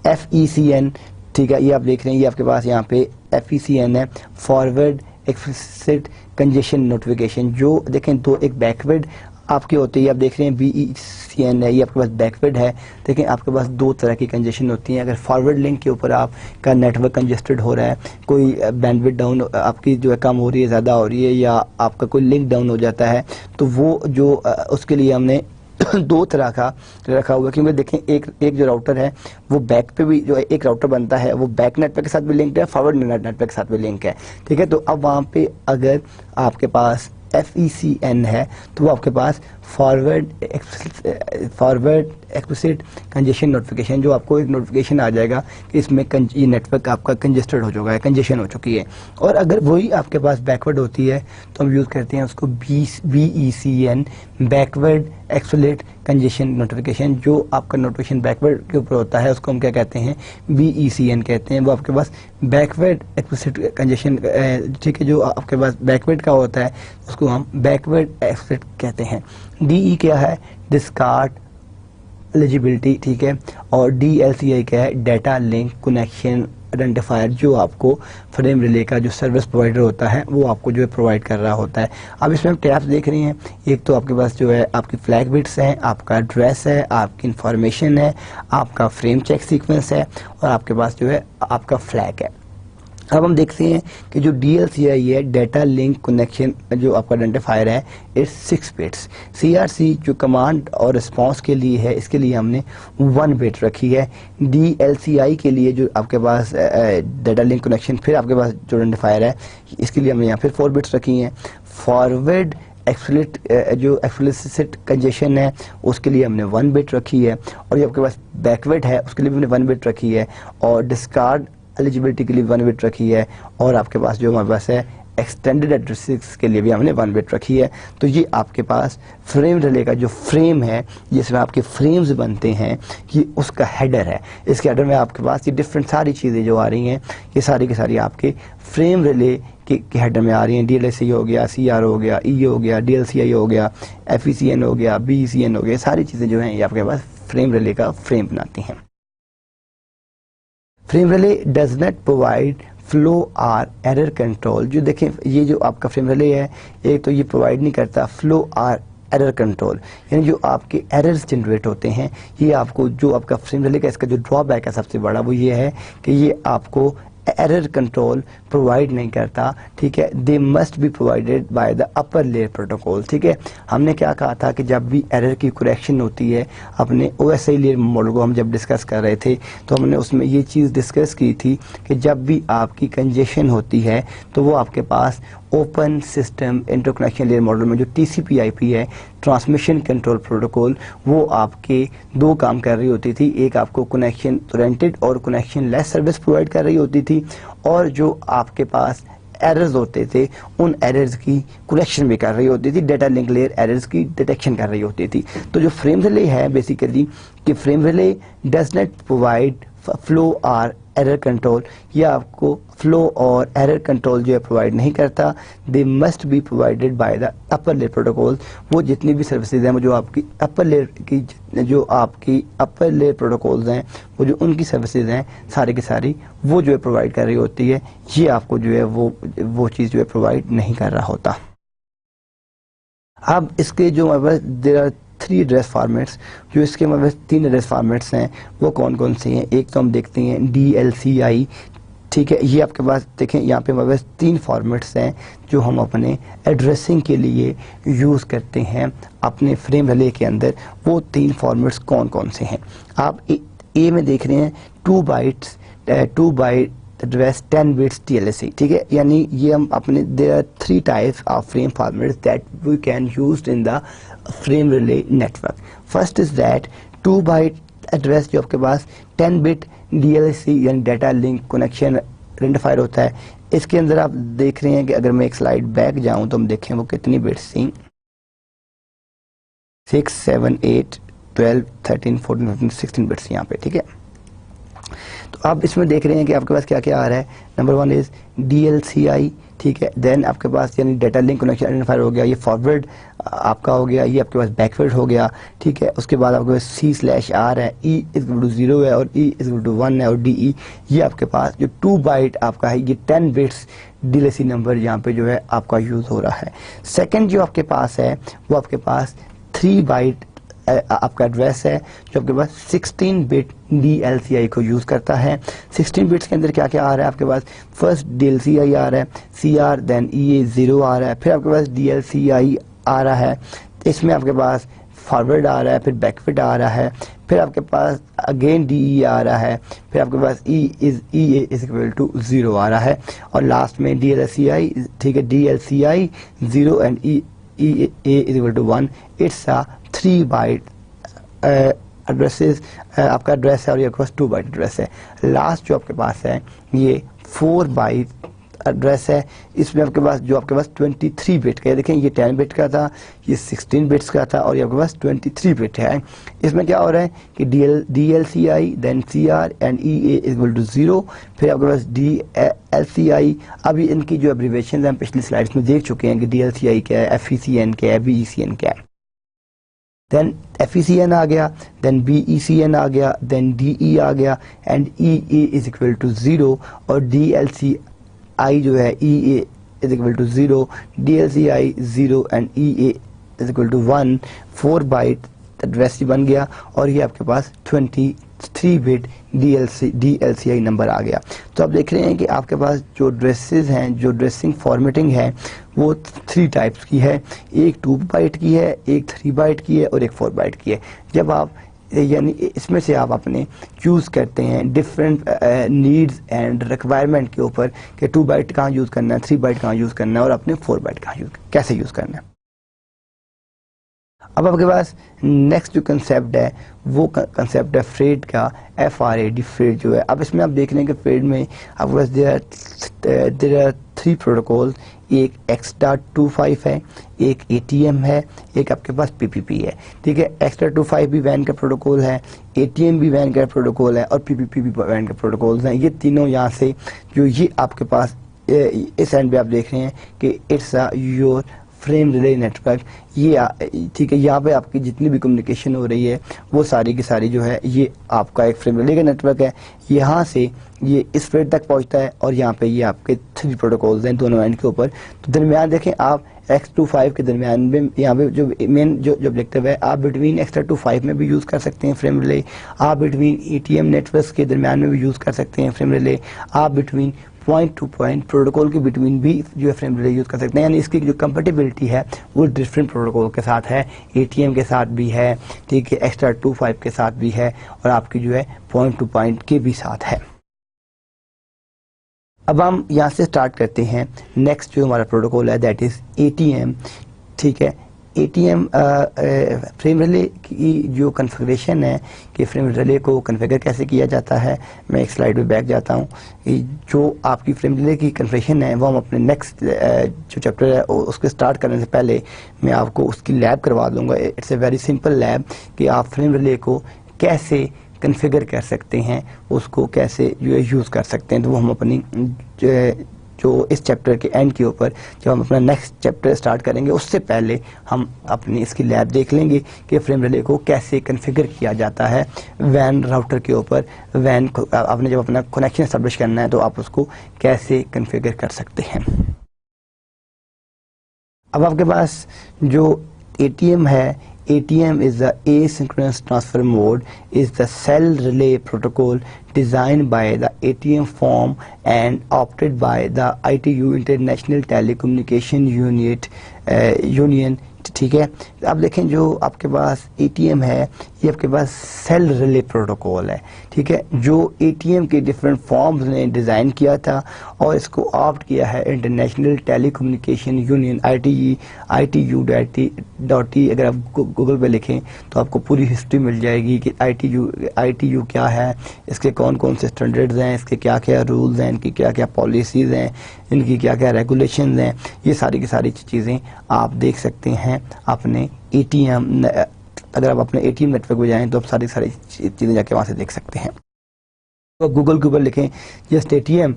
FECN, ठीक है, ये आप देख रहे हैं ये आपके पास यहाँ पे FECN है, फॉरवर्ड एक्सप्लिसिट कंजेशन नोटिफिकेशन। जो देखें दो एक बैकवर्ड आपके होते हैं, आप देख रहे हैं BECN है, ये आपके पास बैकवर्ड है। देखें आपके पास दो तरह की कंजेशन होती हैं। अगर फॉरवर्ड लिंक के ऊपर आपका नेटवर्क कंजेस्टेड हो रहा है, कोई बैंडविड्थ डाउन आपकी जो है कम हो रही है, ज़्यादा हो रही है, या आपका कोई लिंक डाउन हो जाता है, तो वो जो उसके लिए हमने दो तरह का रखा हुआ है। क्योंकि देखें एक जो राउटर है वो बैक पे भी जो है एक राउटर बनता है वो बैक नेटवर्क के साथ भी लिंक्ड है, फॉरवर्ड नेटवर्क के साथ भी लिंक है, ठीक है। तो अब वहाँ पे अगर आपके पास FECN है तो वो आपके पास फॉरवर्ड एक्सप्लिसिट कंजेशन नोटिफिकेशन, जो आपको एक नोटिफिकेशन आ जाएगा कि इसमें ये नेटवर्क आपका कंजेस्टेड हो चुका है, कंजेशन हो चुकी है। और अगर वही आपके पास बैकवर्ड होती है तो हम यूज़ करते हैं उसको BECN, backward explicit congestion notification. जो आपका नोटिफिकेशन बैकवर्ड के ऊपर होता है उसको हम क्या कहते हैं, BECN कहते हैं। वो आपके पास बैकवर्ड एक्सप्लिसिट कंजेशन, ठीक है, जो आपके पास बैकवर्ड का होता है उसको हम बैकवर्ड एक्सप्लिसिट कहते हैं। DE क्या है, डिस्कार्ड एलिजिबिलिटी, ठीक है, और DLCI क्या है, डाटा लिंक कनेक्शन आइडेंटिफायर, जो आपको फ्रेम रिले का जो सर्विस प्रोवाइडर होता है वो आपको जो है प्रोवाइड कर रहा होता है। अब इसमें आप टैब्स देख रही हैं, एक तो आपके पास जो है आपकी फ्लैग बिट्स हैं, आपका एड्रेस है, आपकी इंफॉर्मेशन है, आपका फ्रेम चेक सीक्वेंस है और आपके पास जो है आपका फ्लैग है। अब हम देखते हैं कि जो DLCI है, डाटा लिंक कनेक्शन जो आपका आइडेंटिफायर है, इट्स 6 बिट्स। CRC जो कमांड और रिस्पांस के लिए है, इसके लिए हमने 1 बिट रखी है। DLCI के लिए जो आपके पास डाटा लिंक कनेक्शन, फिर आपके पास जो आइडेंटिफायर है, इसके लिए हमने यहाँ फिर 4 बिट्स रखी हैं। फॉरवर्ड जो एक्सप्लिसिट कंजेशन है उसके लिए हमने 1 बिट रखी है, और जो आपके पास बैकवर्ड है उसके लिए भी हमने 1 बिट रखी है, और डिस्कार्ड एलिजिबिलिटी के लिए 1 बिट रखी है, और आपके पास जो हमारे पास है एक्सटेंडेड एड्रेसेस के लिए भी हमने 1 बिट रखी है। तो ये आपके पास फ्रेम रिले का जो फ्रेम है जिसमें आपके फ्रेम्स बनते हैं, ये उसका हेडर है। इसके हेडर में आपके पास ये डिफरेंट सारी चीज़ें जो आ रही हैं, ये सारी की सारी आपके फ्रेम रिले के हेडर में आ रही हैं। DLSI हो गया, CR हो गया, E हो गया, DLCI हो गया, FECN हो गया, BECN हो गया, सारी चीज़ें जो हैं ये आपके पास फ्रेम रिले का फ्रेम बनाती हैं। Frame relay does not provide flow or error control. जो देखें, ये जो आपका फ्रेम रिले है, एक तो ये प्रोवाइड नहीं करता फ्लो आर एरर कंट्रोल, यानी जो आपके एरर्स जनरेट होते हैं, ये आपको जो आपका फ्रेम रिले का इसका जो ड्रॉबैक है सबसे बड़ा वो ये है कि ये आपको एरर कंट्रोल प्रोवाइड नहीं करता। ठीक है, they must be provided by the upper layer protocol. ठीक है, हमने क्या कहा था कि जब भी एरर की करेक्शन होती है, अपने OSI लेयर मॉडल को हम जब डिस्कस कर रहे थे तो हमने उसमें ये चीज़ डिस्कस की थी कि जब भी आपकी कंजेशन होती है तो वो आपके पास open system interconnection layer model में जो TCP/IP है, ट्रांसमिशन कंट्रोल प्रोटोकॉल, वो आपके 2 काम कर रही होती थी। एक आपको कनेक्शन ओरिएंटेड और कनेक्शन लेस सर्विस प्रोवाइड कर रही होती थी, और जो आपके पास एरर्स होते थे उन एरर्स की करेक्शन भी कर रही होती थी, डाटा लिंक लेयर एरर्स की डिटेक्शन कर रही होती थी। तो जो फ्रेम रिले है बेसिकली कि frame relay does not provide flow or error control, या आपको फ्लो और एरर कंट्रोल जो है प्रोवाइड नहीं करता। They must be provided by the upper layer protocol. वो जितनी भी सर्विसेज हैं, जो आपकी अपर लेयर की जो आपकी अपर लेयर प्रोटोकॉल्स हैं, वो जो उनकी सर्विसेज हैं सारी की सारी वो जो है प्रोवाइड कर रही होती है। ये आपको जो है वो चीज़ जो है प्रोवाइड नहीं कर रहा होता। अब इसके जो हमारे पास देयर आर 3 एड्रेस फॉर्मेट्स, जो इसके हमारे पास 3 एड्रेस फॉर्मेट्स हैं वो कौन कौन से हैं। एक तो हम देखते हैं DLCI। ठीक है, ये आपके पास देखें यहाँ पे हमारे पास 3 फॉर्मेट्स हैं जो हम अपने एड्रेसिंग के लिए यूज़ करते हैं अपने फ्रेम रिले के अंदर। वो 3 फॉर्मेट्स कौन कौन से हैं आप ए में देख रहे हैं, 2 बाइट एड्रेस 10 बिट्स TLSI। ठीक है, यानी ये हम अपने there are 3 types of frame formats that we can used in the frame relay network. First is that 2 byte address, जो आपके पास 10 बिट DLSI यानी डाटा लिंक कनेक्शन आइडेंटिफायर होता है। इसके अंदर आप देख रहे हैं कि अगर मैं एक स्लाइड बैक जाऊं तो हम देखें वो कितनी बिट्स थी, 6, 7, 8, 12, 13, 14, 15, 16 बिट्स यहाँ पे। ठीक है, तो आप इसमें देख रहे हैं कि आपके पास क्या क्या आ रहा है। Number 1 is DLCI। ठीक है, देन आपके पास यानी डाटा लिंक कनेक्शन आइडेंटिफायर हो गया, ये फॉरवर्ड आपका हो गया, ये आपके पास बैकवर्ड हो गया। ठीक है, उसके बाद आपके पास C/R है, E=0 है और E=1 है, और DE ये आपके पास जो 2 बाइट आपका है, ये 10 बिट्स DLSI नंबर यहाँ पे जो है आपका यूज़ हो रहा है। सेकेंड जो आपके पास है वो आपके पास 3 बाइट आपका एड्रेस है, जो आपके पास 16 बिट DLCI को यूज़ करता है। 16 बिट्स के अंदर क्या क्या आ रहा है आपके पास, फर्स्ट DLCI आ रहा है, CR देन EA0 आ रहा है, फिर आपके पास DLCI आ रहा है, इसमें आपके पास फॉरवर्ड आ रहा है, फिर बैकवर्ड आ रहा है, फिर आपके पास अगेन DE आ रहा है, फिर आपके पास EA=0 आ रहा है, और लास्ट में DLCI। ठीक है, DLCI 0 and EA=1। It's a 3 byte addresses आपका एड्रेस है, और ये आपके पास 2 बाइट एड्रेस है। लास्ट जो आपके पास है ये 4 बाइट एड्रेस है, इसमें आपके पास जो आपके पास 23 बिट का है। देखें, ये 10 बिट का था, ये 16 बिट्स का था, और ये आपके पास 23 बिट है। इसमें क्या हो रहा है कि DLCI then CR and EA=0, फिर आपके पास DLCI। अभी इनकी जो एब्रीवेशन हम पिछली स्लाइड्स में देख चुके हैं कि DLCI क्या है, FECN क्या है, BECN क्या है। देन FECN आ गया, देन BECN आ गया, देन DE आ गया and EA is equal to 0 और DLCI जो है EA is equal to 0, DLCI 0 and EA is equal to 1, 4 byte address बन गया और ये आपके पास 23 बिट DLCI नंबर आ गया। तो आप देख रहे हैं कि आपके पास जो ड्रेसेस हैं, जो ड्रेसिंग फॉर्मेटिंग है वो 3 टाइप्स की है, एक 2 बाइट की है, एक 3 बाइट की है और एक 4 बाइट की है। जब आप यानी इसमें से आप अपने चूज़ करते हैं डिफरेंट नीड्स एंड रिक्वायरमेंट के ऊपर कि 2 बाइट कहाँ यूज़ करना है, 3 बाइट कहाँ यूज़ करना है और अपने 4 बाइट कहाँ कैसे यूज़ करना है। अब आपके पास नेक्स्ट जो कंसेप्ट है वो कंसेप्ट है फ्रेड का, FRAD फ्रेड जो है। अब इसमें आप देख रहे हैं कि फ्रेड में आपके पास देयर आर 3 प्रोटोकॉल, एक X.25 है, एक ATM है, एक आपके पास PPP है। ठीक है, X.25 भी वैन का प्रोटोकॉल है, ATM भी वैन का प्रोटोकॉल है और PPP भी वैन का प्रोटोकॉल हैं। ये तीनों यहाँ से जो ये आपके पास इस एंड पे आप देख रहे हैं कि it's your frame relay network. ये ठीक है, यहाँ पे आपकी जितनी भी कम्युनिकेशन हो रही है वो सारी की सारी जो है ये आपका एक फ्रेम रिले का नेटवर्क है। यहाँ से ये इस फ्रेड तक पहुँचता है और यहाँ पे ये आपके 3 प्रोटोकॉल्स हैं दोनों एंड के ऊपर। तो दरमियान देखें आप X.25 के दरमियान में यहाँ पे जो मेन जो ऑब्जेक्टिव है, आप बिटवीन X.25 में भी यूज़ कर सकते हैं फ्रेम रिले, आप बिटवीन ATM नेटवर्क्स के दरमियान में भी यूज़ कर सकते हैं फ्रेम रिले, आप between point two point protocol के बिटवीन भी जो है फ्रेम रिले यूज़ कर सकते हैं। यानी इसकी जो कंपेटिबिलिटी है वो डिफरेंट प्रोटोकॉल के साथ है, ATM के साथ भी है, ठीक है, X.25 के साथ भी है और आपकी जो है पॉइंट टू पॉइंट के भी साथ है। अब हम यहाँ से स्टार्ट करते हैं नेक्स्ट जो हमारा प्रोटोकॉल है दैट इज़ ATM। ठीक है, ATM फ्रेम रिले की जो कन्फिग्रेशन है कि फ्रेम रिले को कन्फिगर कैसे किया जाता है, मैं एक स्लाइड पे बैक जाता हूँ। जो आपकी फ्रेम रिले की कन्फिग्रेशन है वो हम अपने नेक्स्ट जो चैप्टर है उसके स्टार्ट करने से पहले मैं आपको उसकी लैब करवा दूँगा। It's a very simple lab कि आप फ्रेम रिले को कैसे कन्फिगर कर सकते हैं, उसको कैसे जो है यूज़ कर सकते हैं। तो वो हम अपनी जो इस चैप्टर के एंड के ऊपर जब हम अपना नेक्स्ट चैप्टर स्टार्ट करेंगे उससे पहले हम अपनी इसकी लैब देख लेंगे कि फ्रेम रिले को कैसे कन्फिगर किया जाता है वैन राउटर के ऊपर। वैन आपने जब अपना कनेक्शन एस्टेब्लिश करना है तो आप उसको कैसे कन्फिगर कर सकते हैं। अब आपके पास जो ATM है, ATM is the asynchronous transfer mode, is the cell relay protocol designed by the ATM firm and opted by the ITU International Telecommunication Union। ठीक है, अब देखें जो आपके पास ATM है ये आपके पास सेल रिले प्रोटोकॉल है। ठीक है, जो ATM के डिफरेंट फॉर्म्स ने डिज़ाइन किया था और इसको ऑप्ट किया है इंटरनेशनल टेलीकम्युनिकेशन यूनियन ITU.T। अगर आप गूगल पे लिखें तो आपको पूरी हिस्ट्री मिल जाएगी कि ITU क्या है, इसके कौन कौन से स्टैंडर्ड्स हैं, इसके क्या क्या रूल्स हैं, इनकी क्या क्या पॉलिसीज़ हैं, इनकी क्या क्या रेगुलेशंस हैं। ये सारी की सारी चीज़ें आप देख सकते हैं अपने ATM। अगर आप अपने ATM नेटवर्क पे जाएं तो आप सारी चीज़ें जाके वहाँ से देख सकते हैं। तो गूगल के ऊपर लिखें जस्ट ATM,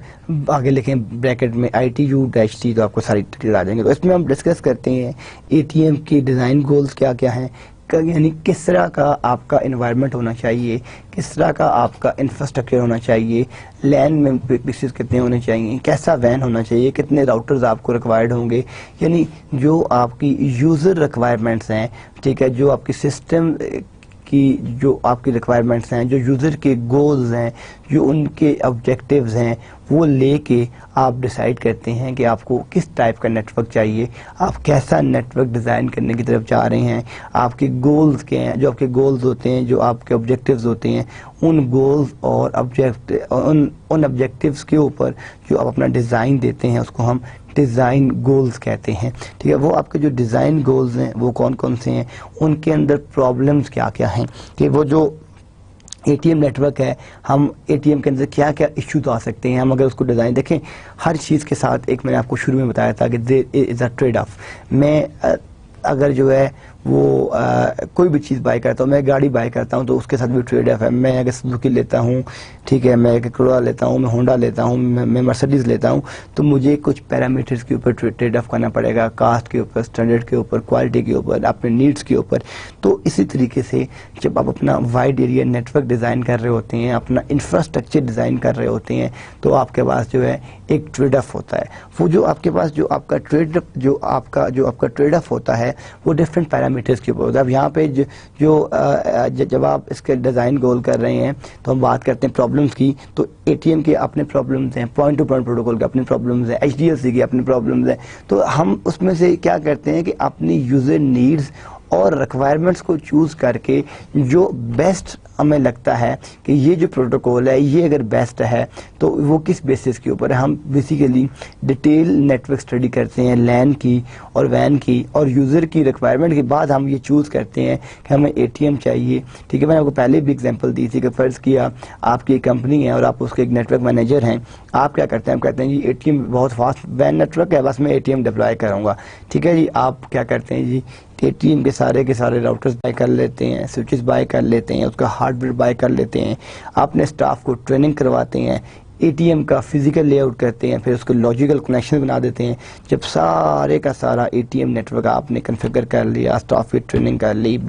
आगे लिखें ब्रैकेट में ITU-T तो आपको सारी डिटेल आ जाएंगे। तो इसमें हम डिस्कस करते हैं ATM के डिज़ाइन गोल्स क्या क्या हैं, यानी किस तरह का आपका इन्वायरमेंट होना चाहिए, किस तरह का आपका इंफ्रास्ट्रक्चर होना चाहिए, लैन में पीसेस कितने होने चाहिए, कैसा वैन होना चाहिए, कितने राउटर्स आपको रिक्वायर्ड होंगे। यानी जो आपकी यूज़र रिक्वायरमेंट्स हैं, ठीक है, जो आपकी सिस्टम की जो आपकी रिक्वायरमेंट्स हैं, जो यूज़र के गोल्स हैं, जो उनके ऑब्जेक्टिव्स हैं, वो लेके आप डिसाइड करते हैं कि आपको किस टाइप का नेटवर्क चाहिए, आप कैसा नेटवर्क डिज़ाइन करने की तरफ जा रहे हैं, आपके गोल्स क्या हैं। जो आपके गोल्स होते हैं, जो आपके ऑब्जेक्टिव्स होते हैं, उन गोल्स और उन ऑब्जेक्टिव्स के ऊपर जो आप अपना डिज़ाइन देते हैं उसको हम डिज़ाइन गोल्स कहते हैं। ठीक है, वो आपके जो डिज़ाइन गोल्स हैं वो कौन कौन से हैं, उनके अंदर प्रॉब्लम्स क्या क्या हैं, कि वो जो ATM नेटवर्क है, हम ATM के अंदर क्या क्या इश्यूज आ सकते हैं। हम अगर उसको डिज़ाइन देखें हर चीज़ के साथ, एक मैंने आपको शुरू में बताया था कि there is a trade off. मैं अगर जो है वो कोई भी चीज़ बाय करता हूँ, मैं गाड़ी बाय करता हूँ तो उसके साथ भी ट्रेड ऑफ है। मैं अगर सुजुकी लेता हूँ, ठीक है, मैं करोला लेता हूँ, मैं होंडा लेता हूँ, मैं मर्सिडीज लेता हूँ, तो मुझे कुछ पैरामीटर्स के ऊपर ट्रेड ऑफ करना पड़ेगा, कास्ट के ऊपर, स्टैंडर्ड के ऊपर, क्वालिटी के ऊपर, अपने नीड्स के ऊपर। तो इसी तरीके से जब आप अपना वाइड एरिया नेटवर्क डिज़ाइन कर रहे होते हैं, अपना इंफ्रास्ट्रक्चर डिज़ाइन कर रहे होते हैं, तो आपके पास जो है एक ट्रेड ऑफ होता है। वो जो आपके पास जो आपका ट्रेड ऑफ होता है वो डिफरेंट पैरामीटर्स के ऊपर होता है। अब यहाँ पे जब आप इसके डिज़ाइन गोल कर रहे हैं तो हम बात करते हैं प्रॉब्लम्स की, तो एटीएम के अपने प्रॉब्लम्स हैं, पॉइंट टू पॉइंट प्रोटोकॉल के अपने प्रॉब्लम्स हैं, एचडीएफसी के अपने प्रॉब्लम्स हैं। तो हम उसमें से क्या करते हैं कि अपनी यूज़र नीड्स और रिक्वायरमेंट्स को चूज़ करके जो बेस्ट हमें लगता है कि ये जो प्रोटोकॉल है ये अगर बेस्ट है तो वो किस बेसिस के ऊपर है। हम बेसिकली डिटेल नेटवर्क स्टडी करते हैं लैन की और वैन की और यूज़र की रिक्वायरमेंट के बाद हम ये चूज़ करते हैं कि हमें एटीएम चाहिए। ठीक है, मैंने आपको पहले भी एग्जांपल दी थी कि फ़र्ज़ किया आपकी एक कंपनी है और आप उसके एक नेटवर्क मैनेजर हैं। आप क्या करते हैं, आप कहते हैं जी एटीएम बहुत फास्ट वैन नेटवर्क है, बस मैं एटीएम डिप्लॉय करूँगा। ठीक है जी, आप क्या करते हैं जी, एटीएम के सारे राउटर्स बाय कर लेते हैं, स्विचेस बाय कर लेते हैं, उसका हार्डवेयर बाय कर लेते हैं, अपने स्टाफ को ट्रेनिंग करवाते हैं, एटीएम का फिजिकल लेआउट करते हैं, फिर उसको लॉजिकल कनेक्शन बना देते हैं। जब सारे का सारा एटीएम नेटवर्क आपने कॉन्फ़िगर कर लिया, स्टाफ की ट्रेनिंग कर ली,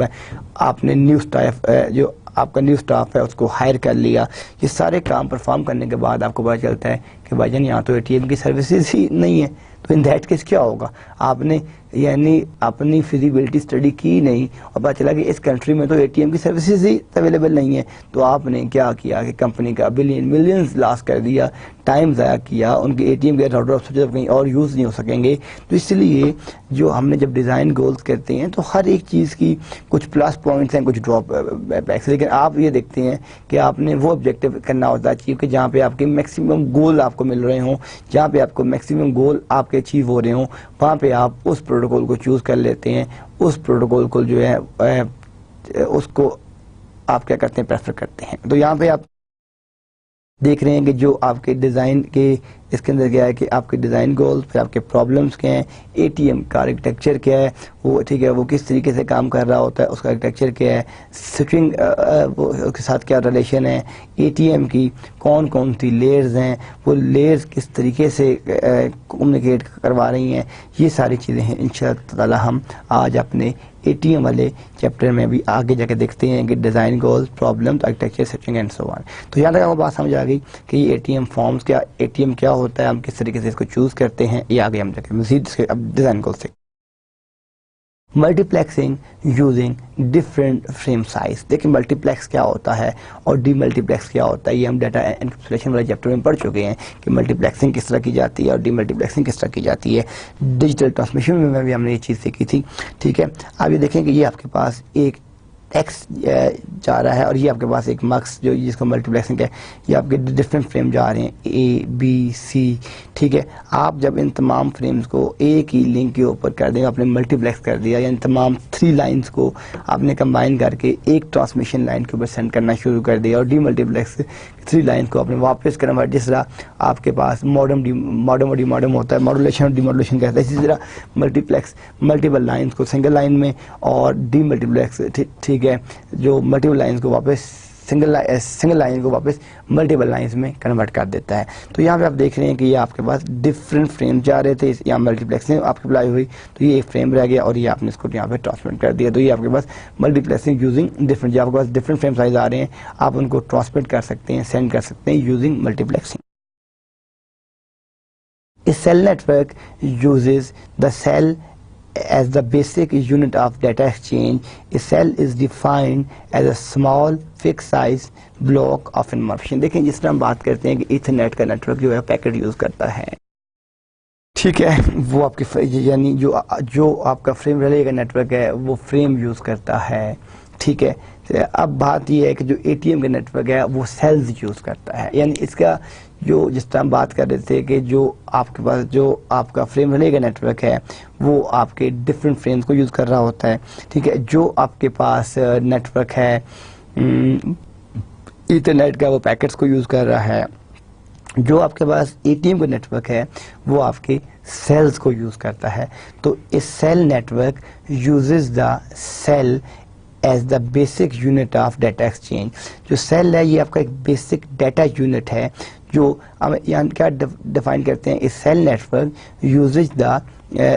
आपने न्यू स्टाफ जो आपका न्यू स्टाफ है उसको हायर कर लिया, ये सारे काम परफॉर्म करने के बाद आपको पता चलता है कि भाईजान यहाँ तो एटीएम की सर्विसेज ही नहीं है। तो इन दैट केस क्या होगा, आपने यानी अपनी फिजिबिलिटी स्टडी की नहीं और पता चला कि इस कंट्री में तो एटीएम की सर्विसेज ही अवेलेबल नहीं है। तो आपने क्या किया कि कंपनी का मिलियंस लॉस कर दिया, टाइम ज़ाया किया, उनके एटीएम के राउटर ऑफ स्विच कहीं और यूज़ नहीं हो सकेंगे। तो इसलिए जो हमने जब डिज़ाइन गोल्स करते हैं तो हर एक चीज़ की कुछ प्लस पॉइंट्स हैं, कुछ ड्रॉप बैक्स, लेकिन आप ये देखते हैं कि आपने वो ऑब्जेक्टिव करना होता है अचीव कि जहाँ पे आपके मैक्सिमम गोल आपको मिल रहे हों, जहाँ पे आपको मैक्सिमम गोल आपके अचीव हो रहे हों, वहाँ पे आप उस प्रोटोकॉल को चूज़ कर लेते हैं। उस प्रोटोकॉल को जो है उसको आप क्या करते हैं, प्रेफर करते हैं। तो यहाँ पे आप देख रहे हैं कि जो आपके डिज़ाइन के इसके अंदर क्या है कि आपके डिज़ाइन गोल्स, फिर आपके प्रॉब्लम्स क्या हैं, एटीएम का आर्किटेक्चर क्या है वो, ठीक है, वो किस तरीके से काम कर रहा होता है, उसका आर्किटेक्चर क्या है, स्विचिंग वो उसके साथ क्या रिलेशन है, एटीएम की कौन कौन सी लेयर्स हैं, वो लेयर्स किस तरीके से कम्युनिकेट करवा रही हैं, ये सारी चीज़ें हैं इंशाअल्लाह ताला हम आज अपने एटीएम वाले चैप्टर में भी आगे जाके देखते हैं कि design goals, problems, architecture, switching and so on. तो यहाँ तक आपको बात समझ आ गई कि ये एटीएम फॉर्म्स क्या, एटीएम क्या होता है, हम किस तरीके से इसको चूज़ करते हैं, ये आगे हम जाके मज़ीद अब डिज़ाइन गोल्स से multiplexing using different frame size. देखिए मल्टीप्लेक्स क्या होता है और डीमल्टीप्लेक्स क्या होता है, ये हम डाटा एनकैप्सुलेशन वाले चैप्टर में पढ़ चुके हैं कि मल्टीप्लेक्सिंग किस तरह की जाती है और डीमल्टीप्लेक्सिंग किस तरह की जाती है। डिजिटल ट्रांसमिशन में भी हमने ये चीज़ सीखी थी। ठीक है, अब ये देखें कि ये आपके पास एक एक्स जा रहा है और ये आपके पास एक मक्स जो जिसको मल्टीप्लेक्सिंग है, ये आपके डिफरेंट फ्रेम जा रहे हैं ए बी सी। ठीक है, आप जब इन तमाम फ्रेम्स को एक ही लिंक के ऊपर कर देंगे, आपने मल्टीप्लेक्स कर दिया, यानी तमाम 3 लाइंस को आपने कंबाइन करके एक ट्रांसमिशन लाइन के ऊपर सेंड करना शुरू कर दिया और डीमल्टीप्लेक्स 3 लाइंस को आपने वापस कन्वर्ट, जिस तरह आपके पास मॉडम और डीमॉडम होता है, मॉड्यूलेशन और डीमॉड्यूलेशन कहता है, इसी तरह मल्टीप्लेक्स मल्टीपल लाइंस को सिंगल लाइन में और डीमल्टीप्लेक्स ठीक है जो मल्टीपल लाइंस को वापस सिंगल लाइन को वापस मल्टीपल लाइंस में कन्वर्ट कर देता है। तो यहाँ पे आप देख रहे हैं कि ये आपके पास डिफरेंट फ्रेम जा रहे थे, यहाँ मल्टीप्लेक्सिंग आपकी अप्लाई हुई तो ये एक फ्रेम रह गया और ये आपने इसको यहाँ पे ट्रांसमिट कर दिया। तो ये आपके पास मल्टीप्लेक्सिंग यूजिंग डिफरेंट, जो आपके पास डिफरेंट फ्रेम साइज आ रहे हैं आप उनको ट्रांसमिट कर सकते हैं, सेंड कर सकते हैं using multiplexing. A cell network uses the cell as the basic unit of data exchange. A cell is defined as a small fixed size block of information. देखें जिस तरह हम बात करते हैं कि ईथरनेट का नेटवर्क जो है पैकेट यूज करता है, ठीक है, वो आपके यानी जो आपका फ्रेम रिले का नेटवर्क है वो फ्रेम यूज करता है। ठीक है, अब बात यह है कि जो एटीएम का नेटवर्क है वो सेल्स यूज करता है, यानी इसका जो जिस तरह हम बात कर रहे थे कि जो आपके पास जो आपका फ्रेम रिले का नेटवर्क है वो आपके डिफरेंट फ्रेम्स को यूज़ कर रहा होता है। ठीक है, जो आपके पास नेटवर्क है ईथरनेट का वो पैकेट्स को यूज़ कर रहा है। जो आपके पास एटीएम का नेटवर्क है वो आपके सेल्स को यूज करता है। तो इस cell network uses the cell as the basic unit of data exchange. जो सेल है ये आपका एक बेसिक डाटा यूनिट है, जो हम यहाँ क्या डिफाइन करते हैं, इस cell network uses the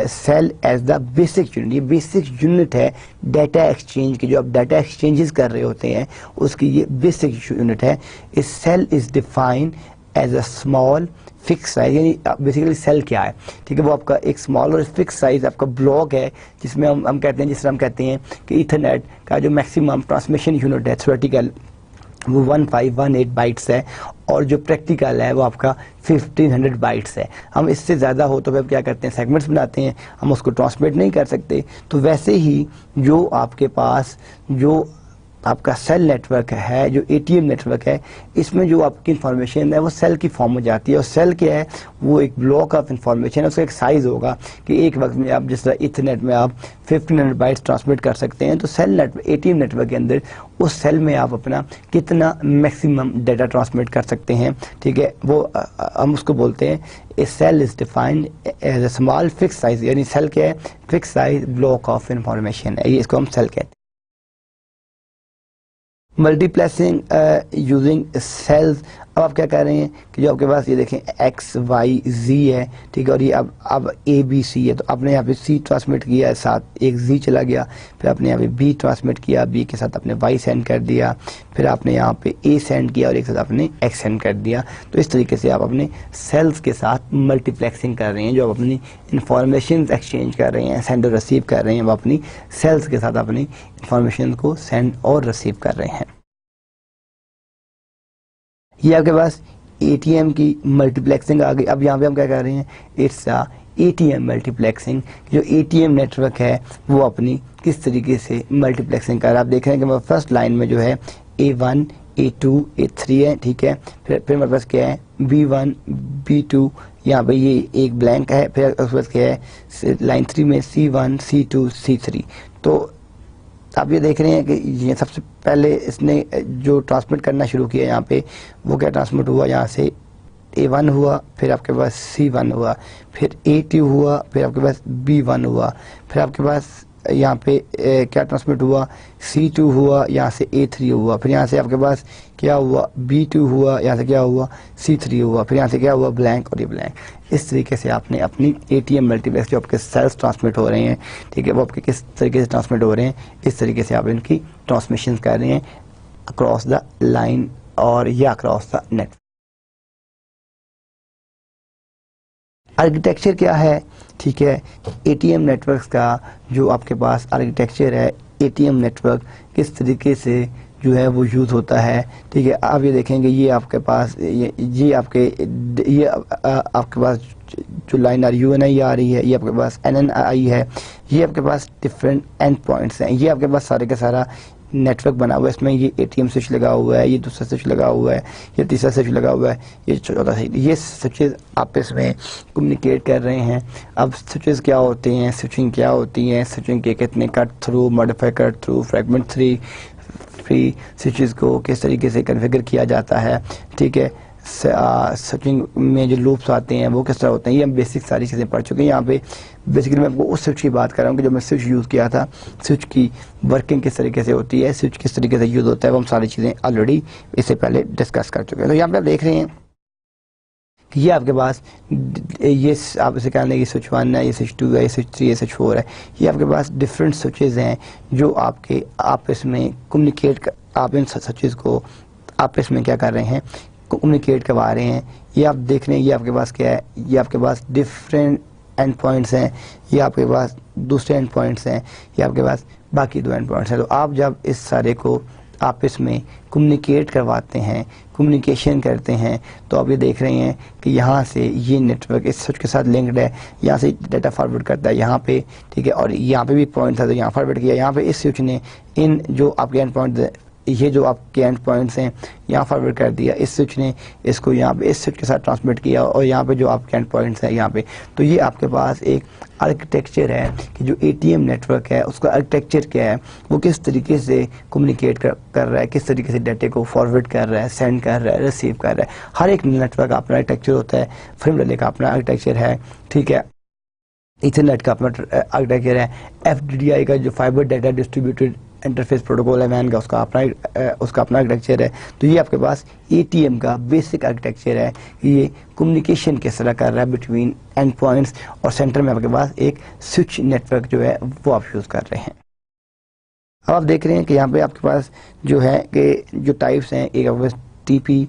cell as the basic unit. ये बेसिक यूनिट है डाटा एक्सचेंज की, जो आप डाटा एक्सचेंजेस कर रहे होते हैं उसकी ये बेसिक यूनिट है। इस cell is defined as a small fix size, यानी बेसिकली सेल क्या है, ठीक है, वो आपका एक स्मॉल और फिक्स साइज आपका ब्लॉक है, जिसमें हम कहते हैं, जिस तरह हम कहते हैं कि इथरनेट का जो मैक्सिमम ट्रांसमिशन यूनिट है थ्योरेटिकल वो 1518 बाइट्स है, और जो प्रैक्टिकल है वो आपका 1500 बाइट्स है। हम इससे ज़्यादा हो तो फिर क्या करते हैं, सेगमेंट्स बनाते हैं, हम उसको ट्रांसमिट नहीं कर सकते। तो वैसे ही जो आपके पास जो आपका सेल नेटवर्क है, जो एटीएम नेटवर्क है, इसमें जो आपकी इंफॉर्मेशन है वो सेल की फॉर्म में जाती है। और सेल क्या है, वो एक ब्लॉक ऑफ इंफॉर्मेशन है, उसका एक साइज होगा कि एक वक्त में आप जिस तरह इथरनेट में आप 1500 बाइट्स ट्रांसमिट कर सकते हैं, तो सेल नेटवर्क एटीएम नेटवर्क के अंदर उस सेल में आप अपना कितना मैक्सिमम डाटा ट्रांसमिट कर सकते हैं, ठीक है, वो हम उसको बोलते हैं a cell is defined as a small fix size. यानी सेल क्या है, fix size block of information है, ये इसको हम सेल कहते हैं। Multiplexing using cells. अब आप क्या कर रहे हैं कि जो आपके पास ये देखें एक्स वाई जी है, ठीक है, और ये अब ए बी सी है, तो आपने यहाँ पे सी ट्रांसमिट किया, साथ एक जी चला गया, फिर आपने यहाँ पे बी ट्रांसमिट किया, बी के साथ आपने वाई सेंड कर दिया, फिर आपने यहाँ पे ए सेंड किया और एक साथ आपने एक्स सेंड कर दिया। तो इस तरीके से आप अपने सेल्स के साथ मल्टीप्लेक्सिंग कर रहे हैं, जो आप अपनी इंफॉर्मेशन एक्सचेंज कर रहे हैं, सेंड और रिसीव कर रहे हैं, वो अपनी सेल्स के साथ अपनी इंफॉर्मेशन को सेंड और रिसीव कर रहे हैं। ये आपके पास एटीएम की मल्टीप्लेक्सिंग आ गई। अब यहाँ पे हम क्या कर रहे हैं, इट्स अ एटीएम मल्टीप्लेक्सिंग। जो एटीएम नेटवर्क है वो अपनी किस तरीके से मल्टीप्लेक्सिंग कर रहा है। आप देख रहे हैं कि फर्स्ट लाइन में जो है A1 A2 A3 है, ठीक है, फिर हमारे पास क्या है B1 B2, यहाँ पे ये एक ब्लैंक है, फिर उसके बाद क्या है लाइन 3 में C1 C2 C3। तो आप ये देख रहे हैं कि ये सबसे पहले इसने जो ट्रांसमिट करना शुरू किया यहाँ पे, वो क्या ट्रांसमिट हुआ, यहाँ से A1 हुआ, फिर आपके पास C1 हुआ, फिर A2 हुआ, फिर आपके पास B1 हुआ, फिर आपके पास यहाँ पे क्या ट्रांसमिट हुआ, C2 हुआ, यहाँ से A3 हुआ, फिर यहाँ से आपके पास क्या हुआ B2 हुआ, यहाँ से क्या हुआ C3 हुआ, फिर यहाँ से क्या हुआ ब्लैंक और ये ब्लैंक। इस तरीके से आपने अपनी एटीएम मल्टीप्लेक्स जो आपके सेल्स ट्रांसमिट हो रहे हैं, ठीक है, वो आपके किस तरीके से ट्रांसमिट हो रहे हैं, इस तरीके से आप इनकी ट्रांसमिशन कर रहे हैं अक्रॉस द लाइन और या अक्रॉस द नेट। आर्किटेक्चर क्या है, ठीक है, एटीएम नेटवर्क्स का जो आपके पास आर्किटेक्चर है, एटीएम नेटवर्क किस तरीके से जो है वो यूज़ होता है, ठीक है। आप ये देखेंगे ये आपके पास ये आपके पास जो लाइन UNI आ रही है, ये आपके पास NNI है, ये आपके पास डिफरेंट एंड पॉइंट्स हैं, ये आपके पास सारे का सारा नेटवर्क बना हुआ है। इसमें ये एटीएम स्विच लगा हुआ है, ये दूसरा स्विच लगा हुआ है, ये तीसरा स्विच लगा हुआ है, ये चौथा स्विच, ये स्विचेस आपस में कम्युनिकेट कर रहे हैं। अब स्विचेस क्या होते हैं, स्विचिंग क्या होती है, स्विचिंग के कितने cut through, modify cut through, fragment free switches को किस तरीके से कन्फिगर किया जाता है, ठीक है, स्विचिंग में जो लूप्स आते हैं वो किस तरह होते हैं, ये हम बेसिक सारी चीज़ें पढ़ चुके हैं। यहाँ पे बेसिकली मैं आपको उस स्विच की बात कर रहा हूँ कि जो मैं स्विच यूज़ किया था, स्विच की वर्किंग किस तरीके से होती है, स्विच किस तरीके से यूज़ होता है, वो हम सारी चीज़ें ऑलरेडी इससे पहले डिस्कस कर चुके हैं। तो यहाँ पे आप देख रहे हैं कि ये आपके पास ये आप इसे कह लें कि स्विच 1 है, ये स्विच 2 है, ये स्विच 3 है, स्विच 4 है, ये आपके पास डिफरेंट स्विचेज़ हैं जो आपके आपस में कम्युनिकेट, आप इन स्विचेज़ को आपस में क्या कर रहे हैं, कम्युनिकेट करवा रहे हैं। ये आप देख रहे हैं, ये आपके पास क्या है, ये आपके पास डिफरेंट एंड पॉइंट्स हैं, ये आपके पास दूसरे एंड पॉइंट्स हैं, ये आपके पास बाकी 2 एंड पॉइंट्स हैं। तो आप जब इस सारे को आपस में कम्युनिकेट करवाते हैं, कम्युनिकेशन करते हैं, तो आप ये देख रहे हैं कि यहाँ से ये नेटवर्क इस स्विच के साथ लिंक्ड है, यहाँ से डाटा फॉरवर्ड करता है यहाँ पे, ठीक है, और यहाँ पे भी पॉइंट था तो यहाँ फॉरवर्ड किया, यहाँ पे इस स्विच ने इन जो आपके एंड पॉइंट ये जो आपके एंड पॉइंट्स हैं यहाँ फॉरवर्ड कर दिया, इस स्विच ने इसको यहाँ पे इस स्विच के साथ ट्रांसमिट किया, और यहाँ पे जो आपके एंड पॉइंट्स हैं यहाँ पे, तो ये आपके पास एक आर्किटेक्चर है कि जो ATM नेटवर्क है उसका आर्किटेक्चर क्या है, वो किस तरीके से कम्युनिकेट कर रहा है, किस तरीके से डाटे को फॉरवर्ड कर रहा है, सेंड कर रहा है, रिसीव कर रहा है। हर एक नेटवर्क का अपना आर्किटेक्चर होता है, फ्रेम रिले का अपना आर्किटेक्चर है, ठीक है, इथरनेट का अपना आर्किटेक्चर है, FDDI का जो fibre data distributed interface protocol है वैन का, उसका अपना आर्किटेक्चर है। तो ये आपके पास ATM का बेसिक आर्किटेक्चर है कि ये कम्युनिकेशन किस तरह कर रहा है बिटवीन एंड पॉइंट्स, और सेंटर में आपके पास एक स्विच नेटवर्क जो है वो आप यूज़ कर रहे हैं। अब आप देख रहे हैं कि यहाँ पे आपके पास जो है कि जो टाइप्स हैं, एक आपके पास TP,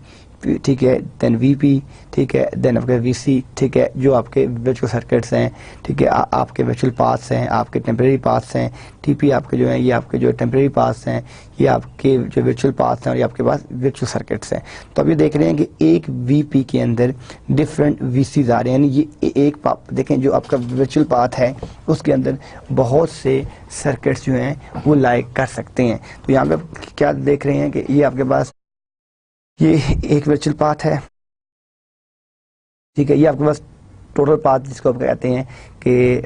ठीक है, देन VP, ठीक है, देन आपके VC, ठीक है, जो आपके वर्चुअल सर्किट्स हैं, ठीक है, आपके वर्चुअल पाथ्स हैं, आपके टेम्परेरी पाथ्स हैं। TP आपके जो हैं ये आपके जो टेम्परेरी पाथ्स हैं, ये आपके जो वर्चुअल पाथ्स हैं, और ये आपके पास वर्चुअल सर्किट्स हैं। तो अब ये देख रहे हैं कि एक VP के अंदर डिफरेंट VCs आ रहे हैं, यानी ये एक देखें जो आपका वर्चुअल पाथ है उसके अंदर बहुत से सर्किट्स जो हैं वो लाइक कर सकते हैं। तो यहाँ पे क्या देख रहे हैं कि ये आपके पास ये एक वर्चुअल पाथ है, ठीक है, ये आपके पास टोटल पाथ जिसको आप कहते हैं कि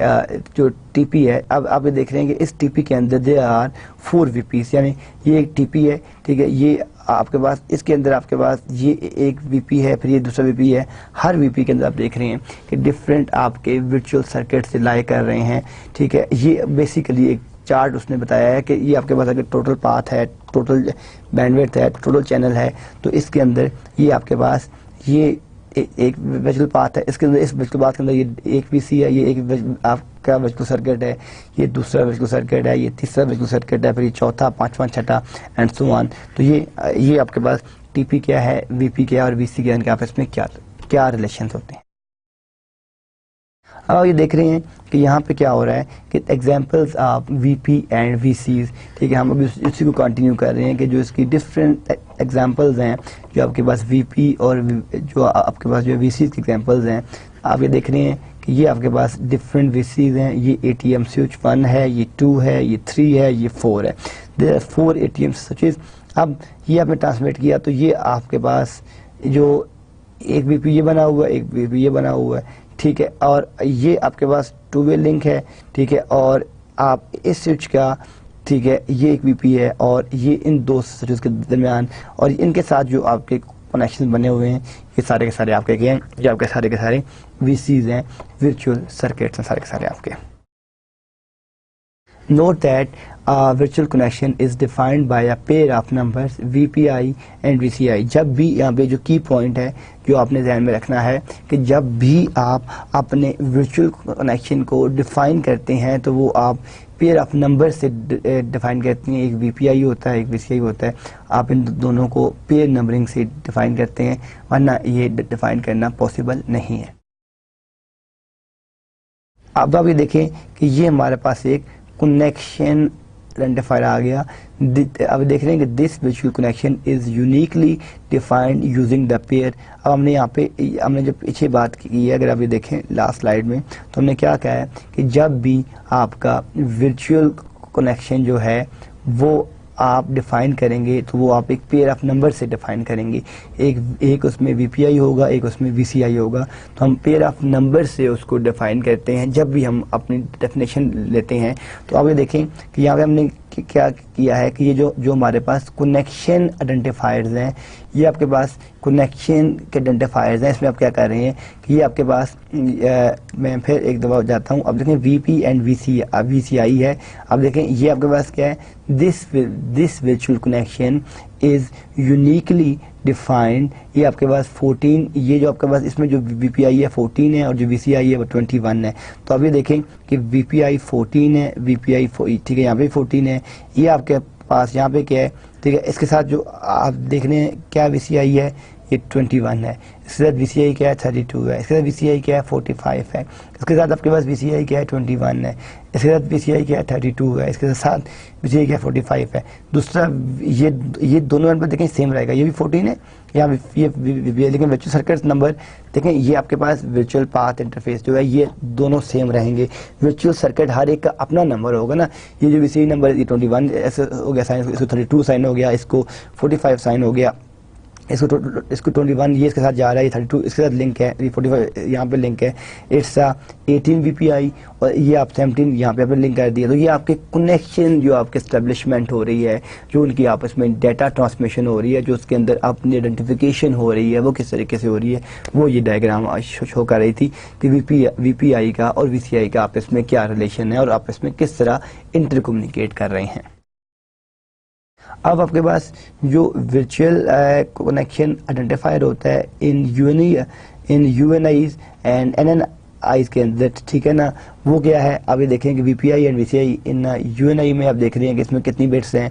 जो TP है। अब आप ये देख रहे हैं कि इस TP के अंदर दे आर 4 VPs, यानी ये एक TP है, ठीक है, ये आपके पास इसके अंदर आपके पास ये एक VP है, फिर ये दूसरा VP है। हर VP के अंदर आप देख रहे हैं कि डिफरेंट आपके वर्चुअल सर्किट से लाई कर रहे हैं, ठीक है। ये बेसिकली एक चार्ट उसने बताया है कि ये आपके पास अगर टोटल पाथ है, टोटल बैंडविड्थ है, टोटल चैनल है, तो इसके अंदर ये आपके पास ये एक वर्चुअल पाथ है, इसके अंदर इस वर्चुअल पाथ के अंदर ये एक VC है, ये एक आपका वर्चुअल सर्किट है, ये दूसरा वर्चुअल सर्किट है, ये तीसरा वर्चुअल सर्किट है, फिर ये चौथा, पांचवा, छठा एंड सो ऑन। तो ये आपके पास TP क्या है, VP क्या है और VC क्या है, इनके आपस में क्या रिलेशन होते हैं। अब ये देख रहे हैं कि यहाँ पे क्या हो रहा है कि examples of VP and VCs, ठीक है, हम अभी उसी को कंटिन्यू कर रहे हैं कि जो इसकी डिफरेंट एग्जांपल्स हैं, जो आपके पास VP और जो आपके पास जो VCs की एग्जांपल्स हैं। आप ये देख रहे हैं कि ये आपके पास डिफरेंट VCs हैं, ये ATM स्विच 1 है, ये 2 है, ये 3 है, ये 4 है। There are 4 ATM switches. अब ये आपने ट्रांसमिट किया तो ये आपके पास जो एक VP ये बना हुआ है, एक VP ये बना हुआ है, ठीक है, और ये आपके पास 2 वे लिंक है, ठीक है, और आप इस स्विच का, ठीक है, ये एक VP है और ये इन दो स्विचेस के दरमियान, और इनके साथ जो आपके कनेक्शन बने हुए हैं ये सारे के सारे आपके क्या हैं, ये आपके सारे के सारे VCs हैं, वर्चुअल सर्किट्स हैं सारे के सारे आपके। Note that a virtual connection is defined by a pair of numbers VPI and VCI। जब भी यहाँ पे जो की पॉइंट है जो आपने ध्यान में रखना है कि जब भी आप अपने वर्चुअल कनेक्शन को डिफाइन करते हैं तो वो आप पेयर ऑफ नंबर से डिफाइन करते हैं। एक VPI होता है, एक VCI होता है, आप इन दोनों को पेयर नंबरिंग से डिफाइन करते हैं, वरना ये डिफाइन करना पॉसिबल नहीं है। अब आप ये देखें कि ये हमारे पास एक कनेक्शन आइडेंटिफायर आ गया। अब देख रहे हैं कि this virtual connection is uniquely defined using the pair. अब हमने यहाँ पे हमने जो पीछे बात की है, अगर आप ये देखें लास्ट स्लाइड में, तो हमने क्या कहा है कि जब भी आपका वर्चुअल कनेक्शन जो है वो आप डिफाइन करेंगे तो वो आप एक पेयर ऑफ नंबर से डिफाइन करेंगे। एक उसमें VPI होगा, एक उसमें VCI होगा, तो हम पेयर ऑफ नंबर से उसको डिफाइन करते हैं जब भी हम अपनी डेफिनेशन लेते हैं। तो आप ये देखें कि यहाँ पे हमने क्या किया है कि ये जो हमारे पास कनेक्शन आइडेंटिफायर्स हैं, ये आपके पास कनेक्शन के आइडेंटिफायर्स हैं। इसमें आप क्या कर रहे हैं कि ये आपके पास मैं फिर एक दफा जाता हूँ। अब देखें VP एंड VCI है। अब देखें ये आपके पास क्या है, this virtual connection is uniquely defined. ये आपके पास 14, ये जो आपके पास इसमें जो VPI है 14 है और जो VCI है वो 21 है। तो अब ये देखें कि VPI 14 है, VPI ठीक है यहाँ पे 14 है, ये आपके पास यहाँ पे क्या है, ठीक है। इसके साथ जो आप देख रहे हैं क्या VCI है, ये 21 है। इसके साथ VCI क्या है 32 है। इसके साथ VCI क्या है 45 है। इसके साथ आपके पास VCI क्या है 21 है। इसके साथ VCI क्या है 32 है। इसके साथ VCI क्या है 45 है। दूसरा ये दोनों नंबर देखें सेम रहेगा, ये भी 14 है यहाँ ये लेकिन वर्चुअल सर्किट नंबर देखें ये आपके पास वर्चुअल पाथ इंटरफेस जो है ये दोनों सेम रहेंगे। वर्चुअल सर्किट हर एक का अपना नंबर होगा ना, ये जो VCI नंबर ये 21 ऐसे हो गया साइन, इसको 32 साइन हो गया, इसको 45 साइन हो गया, इसको 21 ये इसके साथ जा रहा है, 32 इसके साथ लिंक है, ये 45 यहाँ पे लिंक है, इट्स 18 VPI और ये आप 17 यहाँ पे आपने लिंक कर दिया। तो ये आपके कनेक्शन जो आपके एस्टेब्लिशमेंट हो रही है, जो उनकी आपस में डाटा ट्रांसमिशन हो रही है, जो उसके अंदर अपनी आइडेंटिफिकेशन हो रही है वो किस तरीके से हो रही है, वो ये डायग्राम शो कर रही थी कि VPI का और VCI का आपस में क्या रिलेशन है और आपस में किस तरह इंटर कम्युनिकेट कर रहे हैं। अब आपके पास जो वर्चुअल कनेक्शन आइडेंटिफायर होता है इन UNIs एंड NNIs के अंदर, ठीक है ना, वो क्या है आप ये देखें कि VPI and VCI in UNI में आप देख रहे हैं कि इसमें कितनी बिट्स हैं।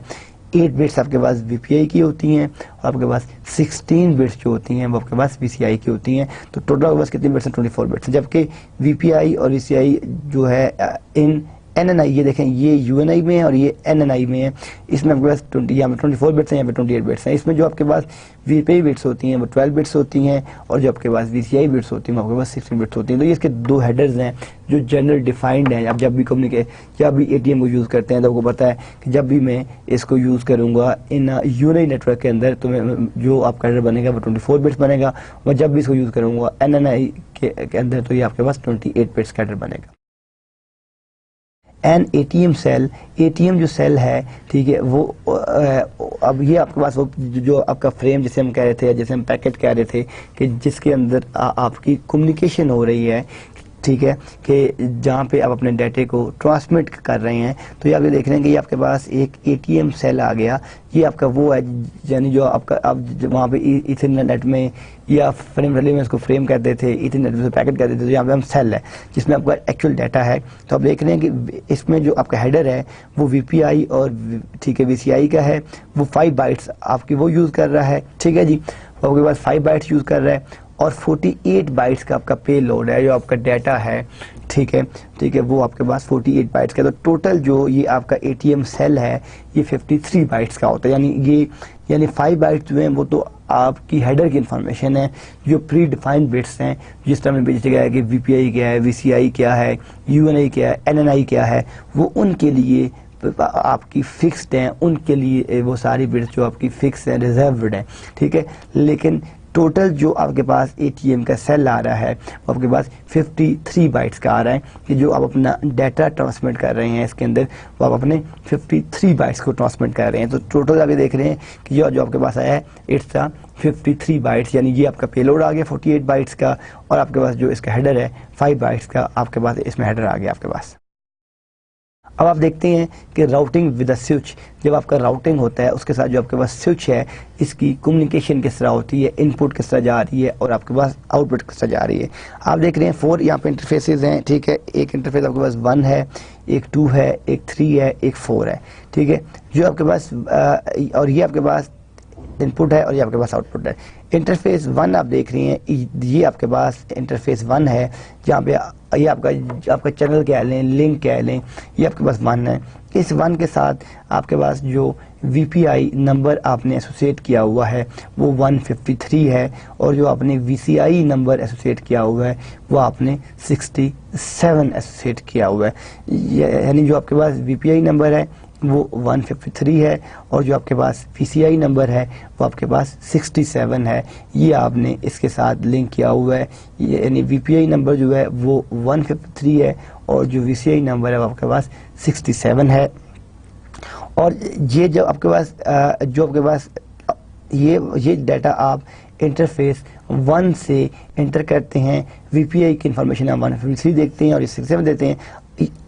8 बिट्स आपके पास VPI की होती हैं और आपके पास 16 बिट्स जो होती हैं वो आपके पास VCI की होती हैं। तो टोटल आपके पास कितनी बिट्स हैं 24 बिट्स, जबकि VPI और VCI जो है इन NNI ये देखें ये UNI में है और ये NNI में है, इसमें आपके पास 20 यहाँ पे 24 बिट्स हैं, यहाँ पे 28 बिट्स हैं। इसमें जो आपके पास VPI बिट्स होती हैं वो 12 बिट्स होती हैं और जो आपके पास VCI बिट्स होती हैं वो आपके पास 16 बिट्स होती हैं। तो ये इसके दो हेडर्स हैं जो जनरल डिफाइंड हैं। आप जब भी जब भी ATM को यूज़ करते हैं तो आपको पता है कि जब भी मैं इसको यूज़ करूँगा इन UNI नेटवर्क के अंदर तो जो आपका हेडर बनेगा वो 24 बिट्स बनेगा और जब भी इसको यूज़ करूँगा NNI के अंदर तो ये आपके पास 28 बिट्स का हेडर बनेगा। एन ATM सेल, ATM जो सेल है, ठीक है, वो अब ये आपके पास वो जो आपका फ्रेम जिसे हम कह रहे थे, जैसे हम पैकेट कह रहे थे कि जिसके अंदर आपकी कम्युनिकेशन हो रही है, ठीक है, कि जहाँ पे आप अपने डाटे को ट्रांसमिट कर रहे हैं। तो ये आप देख रहे हैं कि ये आपके पास एक ATM सेल आ गया, ये आपका वो है यानी जो आपका आप वहाँ पे ईथरनेट में या फ्रेम रैली में इसको फ्रेम करते थे, ईथरनेट में पैकेट करते थे, तो यहाँ पे हम सेल है जिसमें आपका एक्चुअल डाटा है। तो आप देख रहे हैं कि इसमें जो आपका हेडर है वो VPI और ठीक है VCI का है, वो 5 बाइट्स आपकी वो यूज़ कर रहा है, ठीक है जी, वो आपके पास 5 बाइट्स यूज़ कर रहा है और 48 बाइट्स का आपका पे लोड है जो आपका डाटा है, ठीक है, वो आपके पास 48 बाइट्स का। तो टोटल जो ये आपका ATM सेल है ये 53 बाइट्स का होता है, यानी 5 बाइट्स जो हैं वो तो आपकी हेडर की इंफॉर्मेशन है, जो प्री डिफाइंड बिट्स हैं जिस तरह में भेजा गया है कि VPI क्या है, VCI क्या है, UNI क्या है, NNI क्या है, वो उनके लिए आपकी फिक्स्ड हैं, उनके लिए वो सारी बिट्स जो आपकी फिक्स हैं, रिजर्व्ड हैं, ठीक है। लेकिन टोटल जो आपके पास ATM का सेल आ रहा है वो आपके पास 53 बाइट्स का आ रहा है कि जो आप अपना डाटा ट्रांसमिट कर रहे हैं इसके अंदर वो आप अपने 53 बाइट्स को ट्रांसमिट कर रहे हैं। तो टोटल आप ये देख रहे हैं कि जो आपके पास आया है इट्स 53 बाइट्स, यानी ये आपका पेलोड आ गया 48 बाइट्स का और आपके पास जो इसका हेडर है 5 बाइट्स का आपके पास इसमें हेडर आ गया आपके पास। अब आप देखते हैं कि राउटिंग विद अ स्विच, जब आपका राउटिंग होता है उसके साथ जो आपके पास स्विच है इसकी कम्युनिकेशन किस तरह होती है, इनपुट किस तरह जा रही है और आपके पास आउटपुट किस तरह जा रही है। आप देख रहे हैं 4 यहाँ पे इंटरफेसेस हैं, ठीक है, एक इंटरफेस आपके पास 1 है, एक 2 है, एक 3 है, एक 4 है, ठीक है, जो आपके पास और ये आपके पास इनपुट है और ये आपके पास आउटपुट है। इंटरफेस 1 आप देख रहे हैं, ये आपके पास इंटरफेस 1 है जहाँ पे ये आपका चैनल कह लें, लिंक कह लें, ये आपके पास 1 है। इस 1 के साथ आपके पास जो VPI नंबर आपने एसोसिएट किया हुआ है वो 153 है और जो आपने VCI नंबर एसोसिएट किया हुआ है वो आपने 67 एसोसिएट किया हुआ है, यानी जो आपके पास VPI नंबर है वो 153 है और जो आपके पास VCI नंबर है वो आपके पास 67 है। ये आपने इसके साथ लिंक किया हुआ है, यानी VPI नंबर जो है वो 153 है और जो VCI नंबर है वो आपके पास 67 है। और ये जो आपके पास ये डाटा आप इंटरफेस 1 से एंटर करते हैं, VPI की इंफॉर्मेशन आप 153 देखते हैं और 67 देते हैं।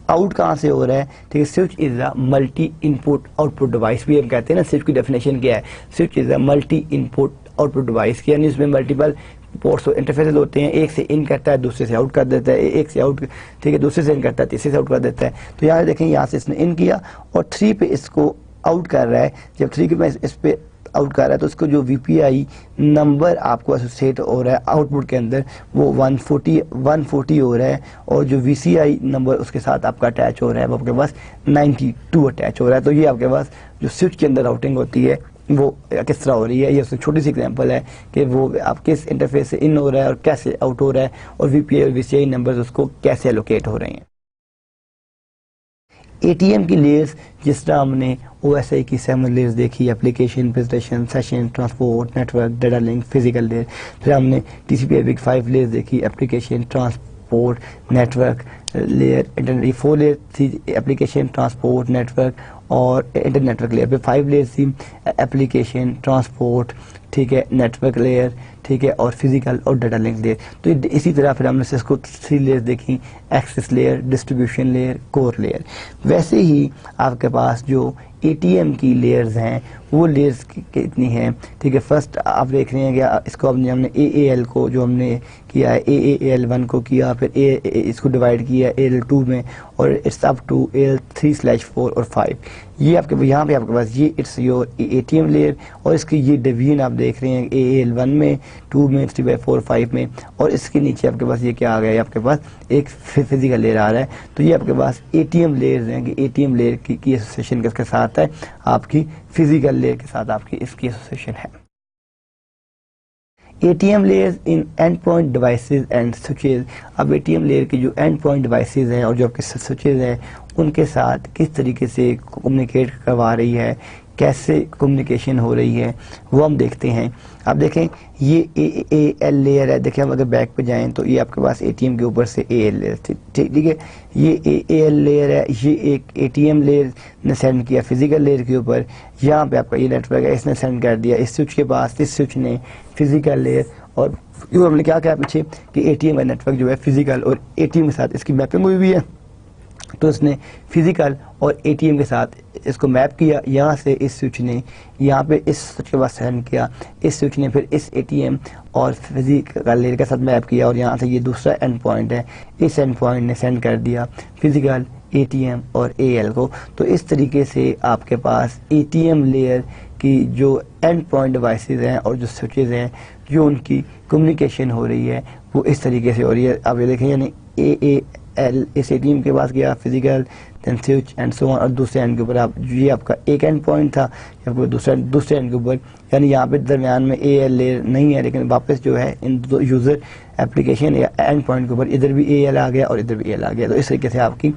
आउट कहाँ से हो रहा है, ठीक है, switch is a multi input output device भी हम कहते हैं ना। स्विच की डेफिनेशन क्या है, switch is a multi input output device, यानी इसमें मल्टीपल पोर्ट्स इंटरफेसेस होते हैं, एक से इन करता है दूसरे से आउट कर देता है, एक से आउट, ठीक है, दूसरे से इन करता है तीसरे से आउट कर देता है। तो यहाँ देखें यहाँ से इसने इन किया और 3 पे इसको आउट कर रहा है। जब 3 के पास इस पे आउट कर रहा है, तो उसको जो VPI नंबर आपको एसोसिएट हो रहा है आउटपुट के अंदर वो 140 हो रहा है, और जो VCI नंबर उसके साथ आपका अटैच हो रहा है वो आपके पास 92 अटैच हो रहा है। तो ये आपके पास जो स्विच के अंदर राउटिंग होती है वो किस तरह हो रही है, ये उसमें छोटी सी एग्जांपल है कि वो आप किस इंटरफेस से इन हो रहा है और कैसे आउट हो रहा है, और VPI और VCI नंबर्स उसको कैसे एलोकेट हो रहे हैं। ATM की लेयर्स, जिस तरह हमने OSI की 7 लेयर्स देखी, application, presentation, session, transport, network, data link, physical layer. फिर हमने TCP/IP 5 लेयर्स देखी, application, transport, network layer, internet. 4 layer थी, एप्लीकेशन, ट्रांसपोर्ट, नेटवर्क और इंटरनेट नेटवर्क लेयर। फिर 5 लेयर्स थी, एप्लीकेशन, ट्रांसपोर्ट, ठीक है, नेटवर्क लेयर, ठीक है, और फिजिकल और डाटा लिंक लेयर। तो इसी तरह फिर हमने इसको 3 लेयर्स देखी, access layer, distribution layer, core layer. वैसे ही आपके पास जो ATM की लेयर्स हैं वो लेयर्स कितनी हैं, ठीक है। फर्स्ट आप देख रहे हैं कि इसको हमने AAL को जो हमने किया है, AAL1 को किया, फिर इसको डिवाइड किया AL2 में, और इट्स अप टू AL3/4 और 5। ये आपके यहाँ पे आपके पास ये इट्स योर ATM लेयर, और इसकी ये डिवीजन आप देख रहे हैं AAL1 में, 2 में, 3/4, 5 में, और इसके नीचे आपके पास ये क्या आ गया है, आपके पास एक फिजिकल लेयर आ रहा है। तो ये आपके पास ATM लेयर्स हैं कि ATM लेयर की एसोसिएशन किसके साथ है, आपकी फिजिकल लेयर के साथ आपकी इसकी एसोसिएशन है। ATM layers in endpoint devices and switches। अब ATM लेयर की जो endpoint devices हैं और जो आपके switches हैं उनके साथ किस तरीके से कम्युनिकेट करवा रही है, कैसे कम्युनिकेशन हो रही है, वो हम देखते हैं। अब देखें ये AAL लेयर है, देखें हम अगर बैक पे जाएं तो ये आपके पास ATM के ऊपर से AL लेयर ठीक है, ये AAL लेयर है, ये एक ATM लेयर ने सेंड किया फिजिकल लेयर के ऊपर। यहाँ पे आपका ये नेटवर्क है, इसने सेंड कर दिया इस स्विच के पास, इस स्विच ने फिजिकल लेयर, और हमने क्या कहा पीछे कि ATM का नेटवर्क जो है फिजिकल और ATM के साथ इसकी मैपिंग हुई हुई है, तो इसने फिजिकल और ATM के साथ इसको मैप किया। यहाँ से इस स्विच ने यहाँ पे इस स्विच के पास सेंड किया, इस स्विच ने फिर इस ATM और फिजिकल लेयर के साथ मैप किया, और यहाँ से ये दूसरा एंड पॉइंट है, इस एंड पॉइंट ने सेंड कर दिया फिजिकल, ATM और AL को। तो इस तरीके से आपके पास ATM लेयर की जो एंड पॉइंट डिवाइसेस हैं और जो स्विचेस हैं जो उनकी कम्युनिकेशन हो रही है वो इस तरीके से हो रही है। आप ये देखें यानी AAL इस ATM के पास गया physical, then switch and so on, और दूसरे एंड के ऊपर आप ये आपका एक एंड पॉइंट था, दूसरे एंड के ऊपर, यानी यहाँ पे दरमियान में AL लेयर नहीं है, लेकिन वापस जो है इन दो यूज़र एप्लीकेशन या एंड पॉइंट के ऊपर इधर भी AL आ गया और इधर भी AL आ गया। तो इस तरीके से आपकी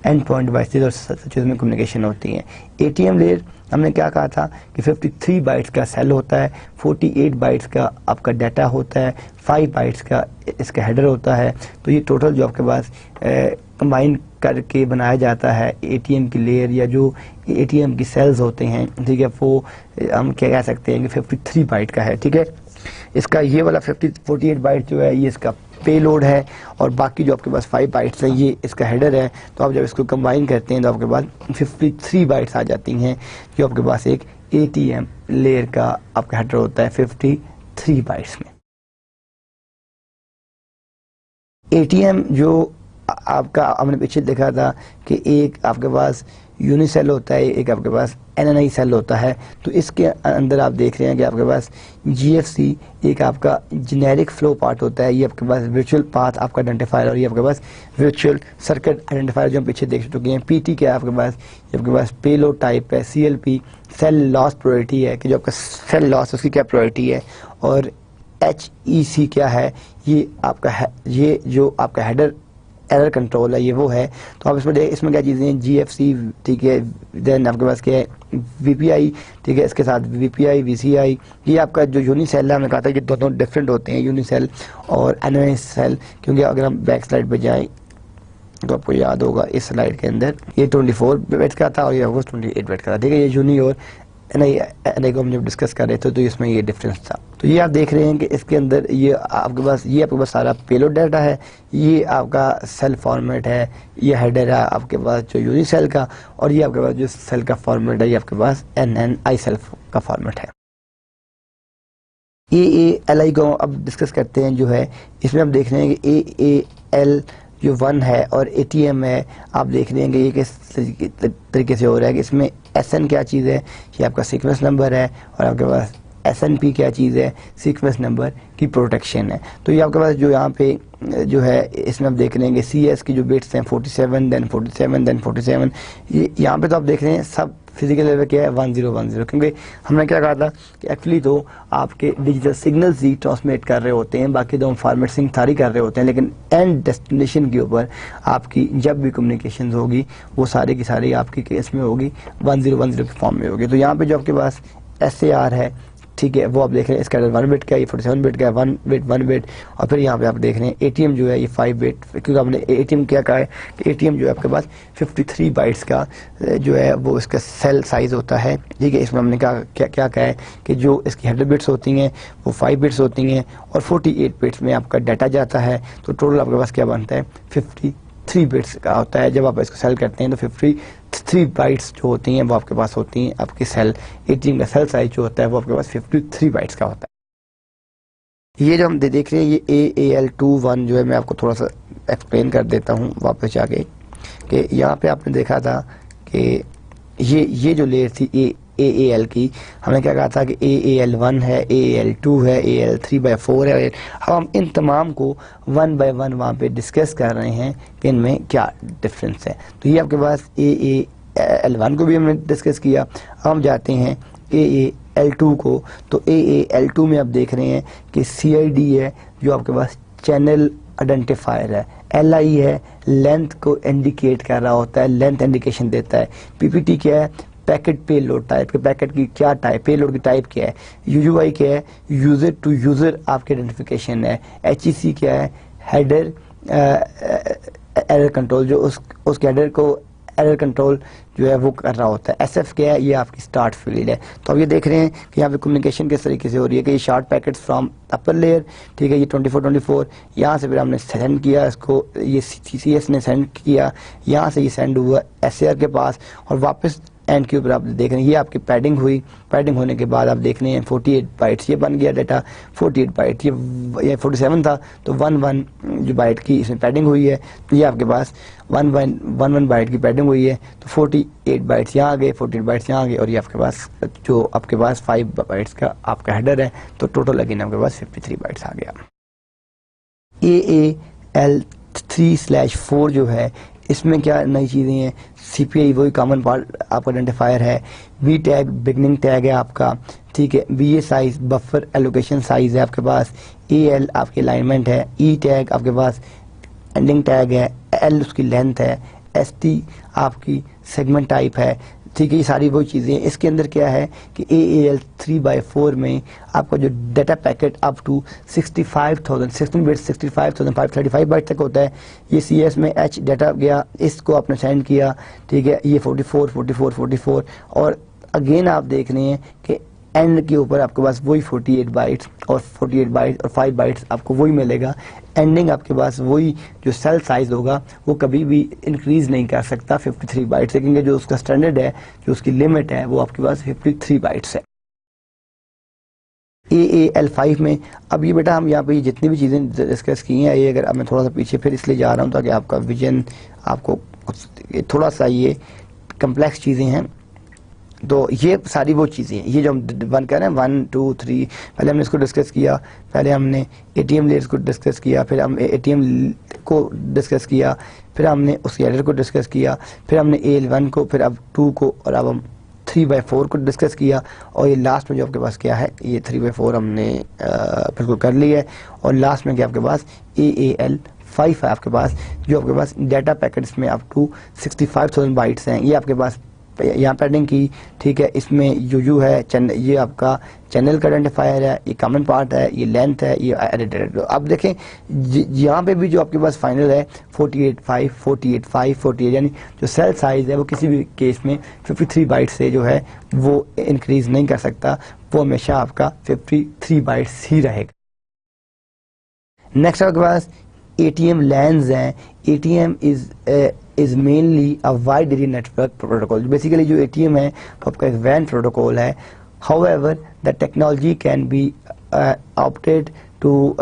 एंड पॉइंट डिवाइसेज और स्विचेस में कम्युनिकेशन होती है। ATM लेयर हमने क्या कहा था कि 53 बाइट्स का सेल होता है, 48 बाइट्स का आपका डाटा होता है, 5 बाइट्स का इसका हेडर होता है। तो ये टोटल जो आपके पास कंबाइन करके बनाया जाता है ATM की लेयर या जो ATM की सेल्स होते हैं, ठीक है, वो हम क्या कह सकते हैं कि 53 बाइट का है, ठीक है। इसका ये वाला 48 बाइट जो है ये इसका पेलोड है, और बाकी जो आपके पास 5 बाइट्स हैं ये इसका हेडर है। तो आप जब इसको कंबाइन करते हैं तो आपके पास 53 बाइट्स आ जाती हैं, जो आपके पास एक ATM लेयर का आपका हेडर होता है 53 बाइट्स में। ATM जो आपका हमने पीछे देखा था कि एक आपके पास यूनिसेल होता है, एक आपके पास NNI सेल होता है। तो इसके अंदर आप देख रहे हैं कि आपके पास GFC एक आपका जेनेरिक फ्लो पार्ट होता है, ये आपके पास वर्चुअल पाथ आपका आइडेंटिफायर, और ये आपके पास वर्चुअल सर्किट आइडेंटिफायर जो हम पीछे देख चुके हैं। PT क्या है आपके पास, ये आपके पास पेलोड टाइप है। CLP सेल लॉस प्रायोरिटी है कि जो आपका सेल लॉस उसकी क्या प्रायोरिटी है, और HEC क्या है, ये आपका है, ये जो आपका हेडर एरर कंट्रोल है, ये वो है। तो आप इसमें क्या चीज़ें हैं, GFC, ठीक है, देन आपके पास क्या है VPI, ठीक है, इसके साथ VPI VCI, ये आपका जो यूनिसेल है हमने कहा था कि दोनों डिफरेंट होते हैं यूनिसेल और NNI सेल, क्योंकि अगर हम बैक स्लाइड पे जाएं तो आपको याद होगा इस स्लाइड के अंदर ये 24 बिट का था और ये 28 बिट का था, ठीक है। ये यूनी और NNI को हम जब डिस्कस कर रहे थे तो इसमें ये डिफरेंस था। तो ये आप देख रहे हैं कि इसके अंदर ये आपके पास सारा पेलोड डाटा है, ये आपका सेल फॉर्मेट है, ये हेडर है आपके पास जो यूनी सेल का, और ये आपके पास जो सेल का फॉर्मेट है ये आपके पास NNI सेल का फॉर्मेट है। AALI को अब डिस्कस करते हैं जो है, इसमें हम देख रहे हैं कि AAL जो 1 है और ATM है, आप देख रहे हैं कि ये किस तरीके से हो रहा है कि इसमें SN क्या चीज़ है, ये आपका सीक्वेंस नंबर है, और आपके पास SNP क्या चीज़ है, सीक्वेंस नंबर की प्रोटेक्शन है। तो ये आपके पास जो यहाँ पे जो है इसमें आप देख रहे हैं कि CS की जो बिट्स हैं 47 देन 47 देन 47, ये यहाँ पे तो आप देख रहे हैं सब फिजिकल लेवल क्या है 1010, क्योंकि हमने क्या कहा था कि एक्चुअली तो आपके डिजिटल सिग्नल्स ही ट्रांसमिट कर रहे होते हैं, बाकी तो हम फॉर्मेटिंग सारी कर रहे होते हैं, लेकिन एंड डेस्टिनेशन के ऊपर आपकी जब भी कम्युनिकेशन होगी वो सारी की सारी आपकी केस में होगी 1010 के फॉर्म में होगी। तो यहाँ पे जो आपके पास SAR है, ठीक है, वो आप देख रहे हैं इसका 1 बिट का है, ये 47 बिट का है, 1 बिट, और फिर यहाँ पे आप देख रहे हैं ATM जो है ये 5 बिट, क्योंकि आपने ATM क्या कहा है कि ATM जो है आपके पास 53 बाइट्स का जो है वो इसका सेल साइज होता है, ठीक है। इसमें हमने क्या कहा है कि जो इसकी 100 बिट्स होती हैं वो 5 बिट्स होती हैं, और 48 बिट्स में आपका डाटा जाता है, तो टोटल आपके पास क्या बनता है 53 बिट्स का होता है। जब आप इसको सेल करते हैं तो 53 बाइट्स जो होती हैं वो आपके पास होती हैं। आपकी सेल ATM का सेल साइज जो होता है वो आपके पास 53 बाइट्स का होता है। ये जो हम देख रहे हैं ये AAL21 जो है, मैं आपको थोड़ा सा एक्सप्लेन कर देता हूँ वापस जाके, कि यहाँ पे आपने देखा था कि ये जो लेयर थी AAL की, हमने क्या कहा था कि AAL1 है, AAL2 है, AAL3/4 है। अब हम इन तमाम को 1 बाय 1 वहाँ पे डिस्कस कर रहे हैं कि इनमें क्या डिफरेंस है। तो ये आपके पास AAL1 को भी हमने डिस्कस किया। अब हम जाते हैं AAL2 को, तो AAL2 में आप देख रहे हैं कि CID है जो आपके पास चैनल आइडेंटिफायर है, LI है लेंथ को इंडिकेट कर रहा होता है, लेंथ इंडिकेशन देता है, PPT क्या है पैकेट पेलोड टाइप के, पैकेट की क्या टाइप, पेलोड की टाइप क्या है, UUI क्या है यूजर टू यूजर आपके आइडेंटिफिकेशन है, HEC क्या है हेडर एरर कंट्रोल, जो उसके हेडर को एरर कंट्रोल जो है वो कर रहा होता है। SF क्या है, ये आपकी स्टार्ट फील्ड है। तो अब ये देख रहे हैं कि यहाँ पे कम्युनिकेशन किस तरीके से हो रही है कि ये short packets from upper layer, ठीक है, ये 24 यहाँ से फिर हमने सेंड किया इसको, ये CS ने सेंड किया, यहाँ से ये सेंड हुआ SAR के पास, और वापस एंड के ऊपर आप देख रहे हैं ये आपकी पैडिंग हुई। पैडिंग होने के बाद आप देख रहे हैं 48 बाइट्स ये बन गया डाटा, 48 बाइट, ये 47 था तो 1 जो बाइट की इसमें पैडिंग हुई है, तो ये आपके पास 1 बाइट की पैडिंग हुई है, तो 48 बाइट्स यहाँ आ गए, 48 बाइट्स यहाँ आ गए, और ये आपके पास जो आपके पास 5 बाइट्स का आपका हेडर है, तो टोटल अगेन आपके पास 53 बाइट्स आ गया। AAL3/4 जो है इसमें क्या नई चीज़ें हैं, CPI वही कॉमन पार्ट आपका आइडेंटिफायर है, B टैग बिगनिंग टैग है आपका, ठीक है, BA size buffer allocation size है आपके पास, AL आपकी अलाइनमेंट है, E टैग आपके पास एंडिंग टैग है, L उसकी लेंथ है, ST आपकी सेगमेंट टाइप है, ठीक है, ये सारी वो चीज़ें। इसके अंदर क्या है कि AAL3/4 में आपका जो data packet up to 16 bits 65,535 byte तक होता है। ये CS में H डाटा गया, इसको आपने सेंड किया, ठीक है, ये 44 और अगेन आप देख रहे हैं कि एंड के ऊपर आपके पास वही 48 बाइट्स और 48 बाइट्स और 5 बाइट्स आपको वही मिलेगा। एंडिंग आपके पास वही जो सेल साइज होगा वो कभी भी इंक्रीज नहीं कर सकता 53 बाइट्स से, क्योंकि जो उसका स्टैंडर्ड है, जो उसकी लिमिट है, वो आपके पास 53 बाइट्स है। AAL5 में अब ये बेटा हम यहाँ पे जितनी भी चीज़ें डिस्कस की हैं, ये अगर अब मैं थोड़ा सा पीछे फिर इसलिए जा रहा हूँ ताकि आपका विजन आपको थोड़ा सा ये कम्प्लेक्स चीज़ें हैं, तो ये सारी वो चीज़ें हैं, ये जो हम वन कर रहे हैं 1 2 3, पहले हमने इसको डिस्कस किया, पहले हमने ATM लेयर्स को डिस्कस किया, फिर हम ATM को डिस्कस किया, फिर हमने उसके एडर को डिस्कस किया, फिर हमने AL1 को, फिर अब 2 को, और अब हम 3/4 को डिस्कस किया, और ये लास्ट में जो आपके पास क्या है ये 3/4 हमने बिल्कुल कर लिया है। और लास्ट में क्या आपके पास AAL5 है आपके पास, जो आपके पास डाटा पैकेट्स में अप टू 65,000 बाइट्स हैं, ये आपके पास यहाँ पैडिंग की, ठीक है, इसमें UU है, ये आपका चैनल का आइडेंटिफायर है, ये कॉमन पार्ट है, ये लेंथ है, ये एडिटेड। अब देखें यहाँ पे भी जो आपके पास फाइनल है 48 यानी जो सेल साइज है वो किसी भी केस में 53 बाइट्स से जो है वो इंक्रीज नहीं कर सकता, वो हमेशा आपका 53 बाइट्स ही रहेगा। नेक्स्ट आपके पास ATM LANs हैं। ATM is mainly a wide area network protocol। Basically जो ATM है वो आपका एक WAN प्रोटोकॉल है। However, the technology can be opted to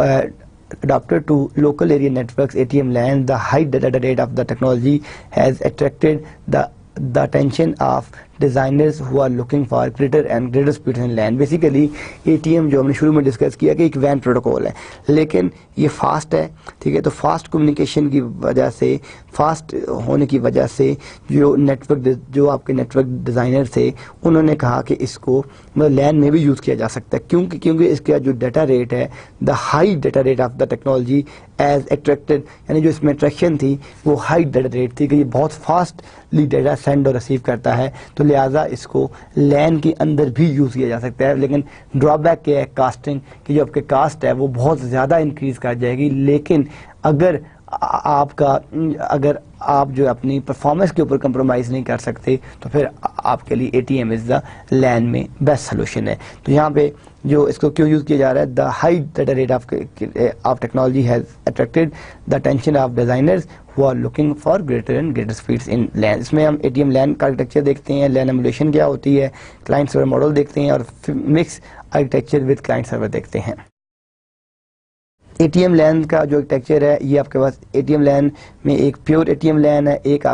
adapted to local area networks ATM LAN. The high data rate of the technology has attracted the attention of designers who are looking for greater and greater speeds in LAN. Basically ATM जो हमने शुरू में discuss किया कि एक van protocol है, लेकिन ये फास्ट है, ठीक है। तो फास्ट कम्युनिकेशन की वजह से, फास्ट होने की वजह से जो आपके नेटवर्क डिज़ाइनर थे उन्होंने कहा कि इसको मतलब LAN में भी यूज़ किया जा सकता है, क्योंकि इसका जो डाटा रेट है, the high data rate of the technology as attracted, यानी जो इसमें अट्रैक्शन थी वो हाई डाटा रेट थी कि ये बहुत फास्टली डाटा सेंड और रिसीव करता है, तो लिहाजा इसको LAN के अंदर भी यूज़ किया जा सकता है। लेकिन ड्रॉबैक क्या है, कास्टिंग की जो आपके कास्ट है वो बहुत ज़्यादा इंक्रीज़ कर जाएगी। लेकिन अगर आप जो अपनी परफॉर्मेंस के ऊपर कंप्रोमाइज़ नहीं कर सकते तो फिर आपके लिए ATM इज़ द LAN में बेस्ट सोल्यूशन है। तो यहाँ पे जो इसको क्यों यूज़ किया जा रहा है, the high data rate of technology has attracted the attention of designers who are looking for greater and greater speeds in LAN। इसमें हम ATM LAN का आर्किटेक्चर देखते हैं, LAN एमुलेशन क्या होती है, क्लाइंट सर्वर मॉडल देखते हैं और mix architecture with client server देखते हैं। ATM LAN का जो आर्किटेक्चर है, ये आपके पास ATM LAN में एक प्योर ATM LAN है, एक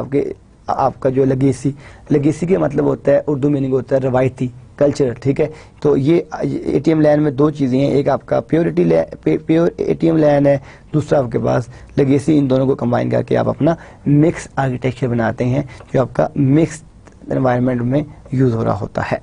आपका जो लेगेसी के मतलब होता है, उर्दू मीनिंग होता है रवायती, कल्चर, ठीक है। तो ये ATM LAN में दो चीज़ें हैं, एक आपका प्योर ATM LAN है, दूसरा आपके पास लेगेसी। इन दोनों को कंबाइन करके आप अपना मिक्स आर्किटेक्चर बनाते हैं जो आपका मिक्स एनवायरनमेंट में यूज़ हो रहा होता है।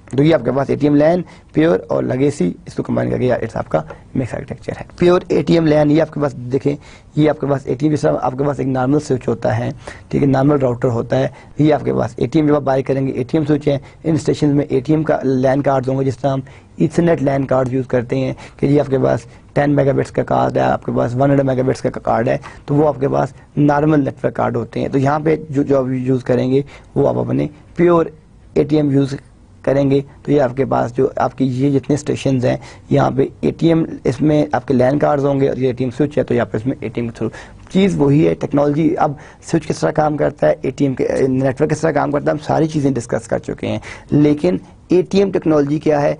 तो ये आपके पास ATM LAN प्योर और लेगेसी, इसको कंबाइन करके इट्स आपका मिक्स आर्किटेक्चर है। प्योर ATM LAN ये आपके पास देखें, ये आपके पास ATM जिस तरह आपके पास एक नॉर्मल स्विच होता है, ठीक है, नॉर्मल राउटर होता है, ये आपके पास ATM जब आप बाय करेंगे ATM स्विच है। इन स्टेशन में ATM का LAN कार्ड होंगे, जिस तरह हम ईथरनेट LAN कार्ड यूज़ करते हैं कि जी आपके पास 10 मेगाबिट्स का कार्ड है, आपके पास 100 मेगाबिट्स का कार्ड है, तो वो आपके पास नॉर्मल नेटवर्क कार्ड होते हैं। तो यहाँ पे जो आप यूज़ करेंगे वो आप अपने प्योर ATM यूज़ करेंगे। तो ये आपके पास जो आपकी ये जितने स्टेशंस हैं, यहाँ पे ATM इसमें आपके LAN कार्ड्स होंगे और ये ATM स्विच है, तो यहाँ पे इसमें ATM के थ्रू चीज़ वही है। टेक्नोलॉजी अब स्विच किस तरह काम करता है, ATM के नेटवर्क किस तरह काम करता है, हम सारी चीज़ें डिस्कस कर चुके हैं। लेकिन ATM टेक्नोलॉजी क्या है,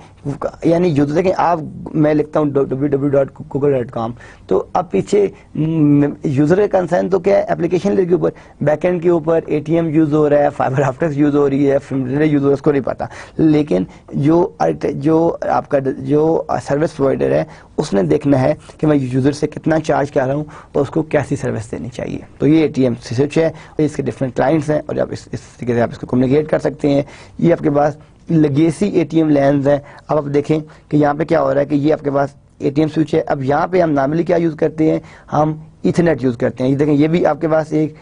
यानी जो देखें आप, मैं लिखता हूँ www.google.com, तो अब पीछे यूज़र का कंसर्न तो क्या है, एप्लीकेशन लेयर के ऊपर, बैकएंड के ऊपर ATM यूज़ हो रहा है, फाइबर ऑप्टिक्स यूज़ हो रही है, रिले यूज़ हो रहा है, उसको नहीं पता। लेकिन जो आपका जो सर्विस प्रोवाइडर है उसने देखना है कि मैं यूज़र से कितना चार्ज कर रहा हूँ और उसको कैसी सर्विस देनी चाहिए। तो ये ATM स्विच है और इसके डिफरेंट क्लाइंट्स हैं और आप इस तरीके से आप इसको कम्युनिकेट कर सकते हैं। ये आपके पास लेगेसी ATM LANs है। अब आप देखें कि यहाँ पे क्या हो रहा है कि ये आपके पास ATM स्विच है। अब यहाँ पे हम नॉर्मली क्या यूज़ करते हैं, हम ईथरनेट यूज़ करते हैं। ये देखें, ये भी आपके पास एक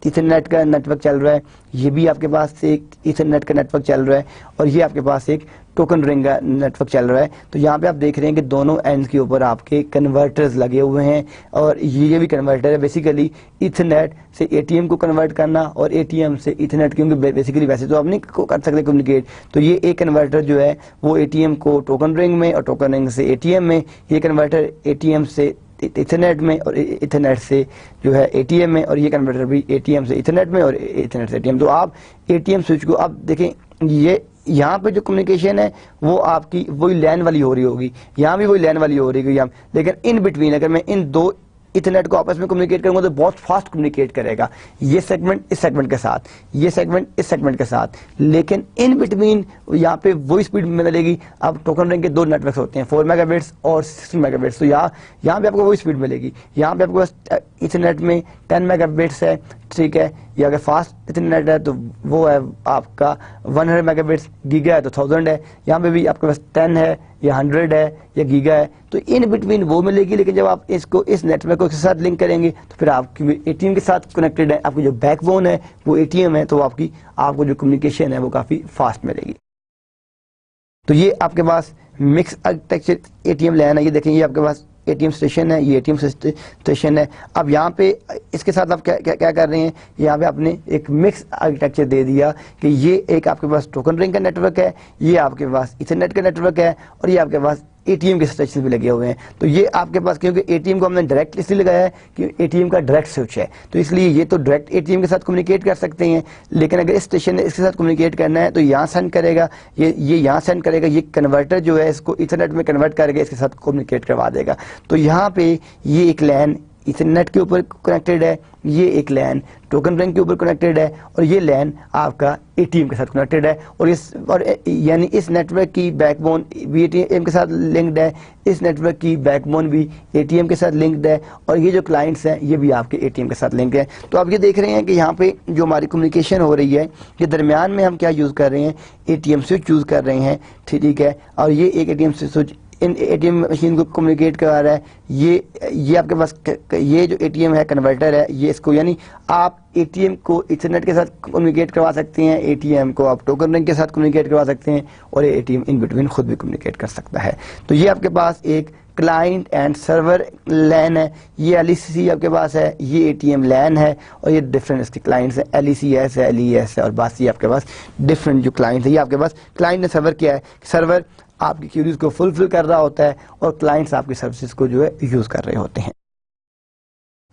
ईथरनेट का नेटवर्क चल रहा है, ये भी आपके पास एक ईथरनेट का नेटवर्क चल रहा है और ये आपके पास एक टोकन रिंग का नेटवर्क चल रहा है। तो यहाँ पे आप देख रहे हैं कि दोनों एंड्स के ऊपर आपके कन्वर्टर्स लगे हुए हैं और ये भी कन्वर्टर है। बेसिकली ईथरनेट से ATM को कन्वर्ट करना और ATM से ईथरनेट, क्योंकि बेसिकली वैसे तो आप नहीं कर सकते कम्युनिकेट, तो ये एक कन्वर्टर जो है वो ATM को टोकन रिंग में और टोकन रिंग से ATM में, ये कन्वर्टर ATM से इथरनेट में और इथरनेट से जो है ATM में, और ये कन्वर्टर भी ATM से इथरनेट में और इथरनेट से ATM। तो आप ATM स्विच को अब देखें, ये यहाँ पे जो कम्युनिकेशन है वो आपकी वही LAN वाली हो रही होगी, यहाँ भी वही LAN वाली हो रही होगी, लेकिन इन बिटवीन अगर मैं इन दो इथरनेट को आपस में कम्युनिकेट करूंगा तो बहुत फास्ट कम्युनिकेट करेगा, ये सेगमेंट इस सेगमेंट के साथ, ये सेगमेंट इस सेगमेंट के साथ। लेकिन इन बिटवीन यहाँ पे वही स्पीड में मिलेगी। अब टोकन रिंग के दो नेटवर्क्स होते हैं, 4 मेगाबिट्स और 16 मेगाबिट्स, तो यहाँ पे आपको वही स्पीड मिलेगी। यहाँ पे आपके पास इथरनेट में 10 मेगाबिट्स है, ठीक है, या अगर फास्ट इथरनेट है तो वो है आपका 100 मेगाबिट्स, गीगा है तो 1000 है। यहाँ पे भी आपके पास 10 है या 100 है या गीगा है, तो इन बिटवीन वो मिलेगी। लेकिन जब आप इसको इस नेटवर्क को इसके साथ लिंक करेंगे तो फिर आपकी ATM के साथ कनेक्टेड है, आपकी जो बैकबोन है वो ATM है, तो आपको जो कम्युनिकेशन है वो काफ़ी फास्ट मिलेगी। तो ये आपके पास मिक्स आर्किटेक्चर ATM LAN है। ये देखें, ये आपके पास ATM स्टेशन है, ये ATM स्टेशन है। अब यहाँ पे इसके साथ आप क्या कर रहे हैं, यहाँ पे आपने एक मिक्स आर्किटेक्चर दे दिया कि ये एक आपके पास टोकन रिंग का नेटवर्क है, ये आपके पास इथरनेट का नेटवर्क है और ये आपके पास एटीएम के स्विचेस भी लगे हुए हैं। तो ये आपके पास, क्योंकि एटीएम को हमने डायरेक्ट इसलिए लगाया है कि एटीएम का डायरेक्ट स्विच है, तो इसलिए ये तो डायरेक्ट एटीएम के साथ कम्युनिकेट कर सकते हैं। लेकिन अगर इस स्टेशन ने इसके साथ कम्युनिकेट करना है तो यहाँ सेंड करेगा, ये यहाँ सेंड करेगा, ये कन्वर्टर जो है इसको इथरनेट में कन्वर्ट करके इसके साथ कम्युनिकेट करवा देगा। तो यहाँ पे ये एक लैन इथरनेट के ऊपर कनेक्टेड है, ये एक लैन टोकन रिंग के ऊपर कनेक्टेड है, और ये लैन आपका एटीएम के साथ कनेक्टेड है। और यानी इस नेटवर्क की बैकबोन भी एटीएम के साथ लिंक्ड है, इस नेटवर्क की बैकबोन भी एटीएम के साथ लिंक्ड है, और ये जो क्लाइंट्स हैं ये भी आपके एटीएम के साथ लिंक है। तो आप ये देख रहे हैं कि यहाँ पे जो हमारी कम्युनिकेशन हो रही है, ये दरमियान में हम क्या यूज़ कर रहे हैं, एटीएम स्विच यूज़ कर रहे हैं, ठीक है। और ये एक ATM switch in ATM machine को कम्युनिकेट करा रहा है। ये आपके पास ये जो एटीएम है कन्वर्टर है, ये इसको, यानी आप एटीएम को इथरनेट के साथ कम्युनिकेट करवा सकते हैं, एटीएम को आप टोकन रिंग के साथ कम्युनिकेट करवा सकते हैं, और ये एटीएम इन बिटवीन खुद भी कम्युनिकेट कर सकता है। तो ये आपके पास एक क्लाइंट एंड सर्वर लैन है, ये LEC आपके पास है, ये एटीएम लैन है, और ये डिफरेंट इसके क्लाइंट्स हैं, LECS है, LES है, और बाकी आपके पास डिफरेंट जो क्लाइंट्स है। ये आपके पास क्लाइंट एंड सर्वर क्या है, सर्वर आपकी क्यूरीज को फुलफिल कर रहा होता है, और क्लाइंट्स आपकी सर्विसेज को जो है यूज कर रहे होते हैं।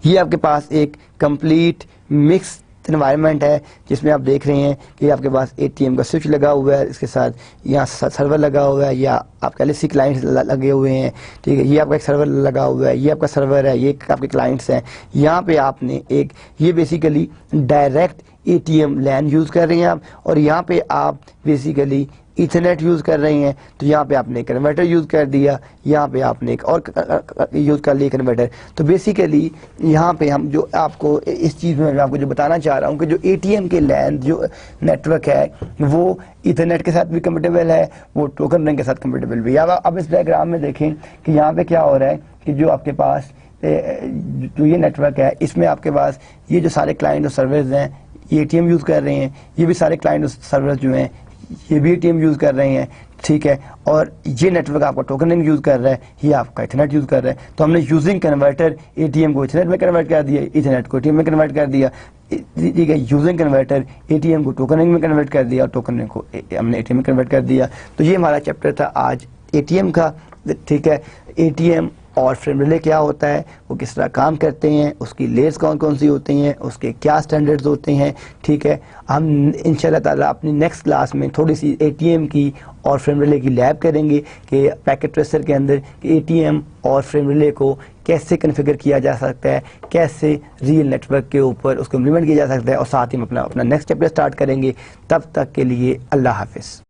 ये आपके पास एक कंप्लीट मिक्स एनवायरनमेंट है, जिसमें आप देख रहे हैं कि आपके पास एटीएम का स्विच लगा हुआ है, इसके साथ यहाँ सर्वर लगा हुआ है, या आपके LEC क्लाइंट्स लगे हुए हैं, ठीक है। ये आपका एक सर्वर लगा हुआ है, ये आपका सर्वर है, ये आपके क्लाइंट्स हैं। यहाँ पे आपने एक, ये बेसिकली डायरेक्ट एटीएम लैन यूज़ कर रहे हैं आप, और यहाँ पे आप बेसिकली इथरनेट यूज़ कर रहे हैं। तो यहाँ पे आपने कन्वर्टर यूज़ कर दिया, यहाँ पे आपने एक और यूज़ कर लिया कन्वर्टर। तो बेसिकली यहाँ पे हम जो आपको इस चीज़ में मैं आपको जो बताना चाह रहा हूँ कि जो एटीएम के लैन जो नेटवर्क है वो इथरनेट के साथ भी कंपेटेबल है, वो टोकन रिंग के साथ कंपेटेबल भी है। अब इस डायग्राम में देखें कि यहाँ पे क्या हो रहा है कि जो आपके पास जो ये नेटवर्क है, इसमें आपके पास ये जो सारे क्लाइंट और सर्वर्स हैं ये एटीएम यूज़ कर रहे हैं, ये भी सारे क्लाइंट और सर्वर्स जो हैं ये भी एटीएम यूज़ कर रहे हैं, ठीक है। और ये नेटवर्क आपका टोकन रिंग यूज़ कर रहा है, ये आपका इथरनेट यूज़ कर रहा है। तो हमने यूजिंग कन्वर्टर एटीएम को इथरनेट में कन्वर्ट कर दिया, इथरनेट को एटीएम में कन्वर्ट कर दिया, ठीक है। यूजिंग कन्वर्टर एटीएम को टोकन रिंग में कन्वर्ट कर दिया, और टोकन रिंग को हमने एटीएम में कन्वर्ट कर दिया। तो ये हमारा चैप्टर था आज एटीएम का, ठीक है। एटीएम और फ्रेम रिले क्या होता है, वो किस तरह काम करते हैं, उसकी लेयर्स कौन कौन सी होती हैं, उसके क्या स्टैंडर्ड्स होते हैं, ठीक है। हम इंशाल्लाह ताला अपनी नेक्स्ट क्लास में थोड़ी सी एटीएम की और फ्रेम रिले की लैब करेंगे कि पैकेट ट्रेसर के अंदर एटीएम और फ्रेम रिले को कैसे कन्फिगर किया जा सकता है, कैसे रियल नेटवर्क के ऊपर उसको इम्प्लीमेंट किया जा सकता है, और साथ ही हम अपना नेक्स्ट चैप्टर स्टार्ट करेंगे। तब तक के लिए अल्लाह हाफिज़।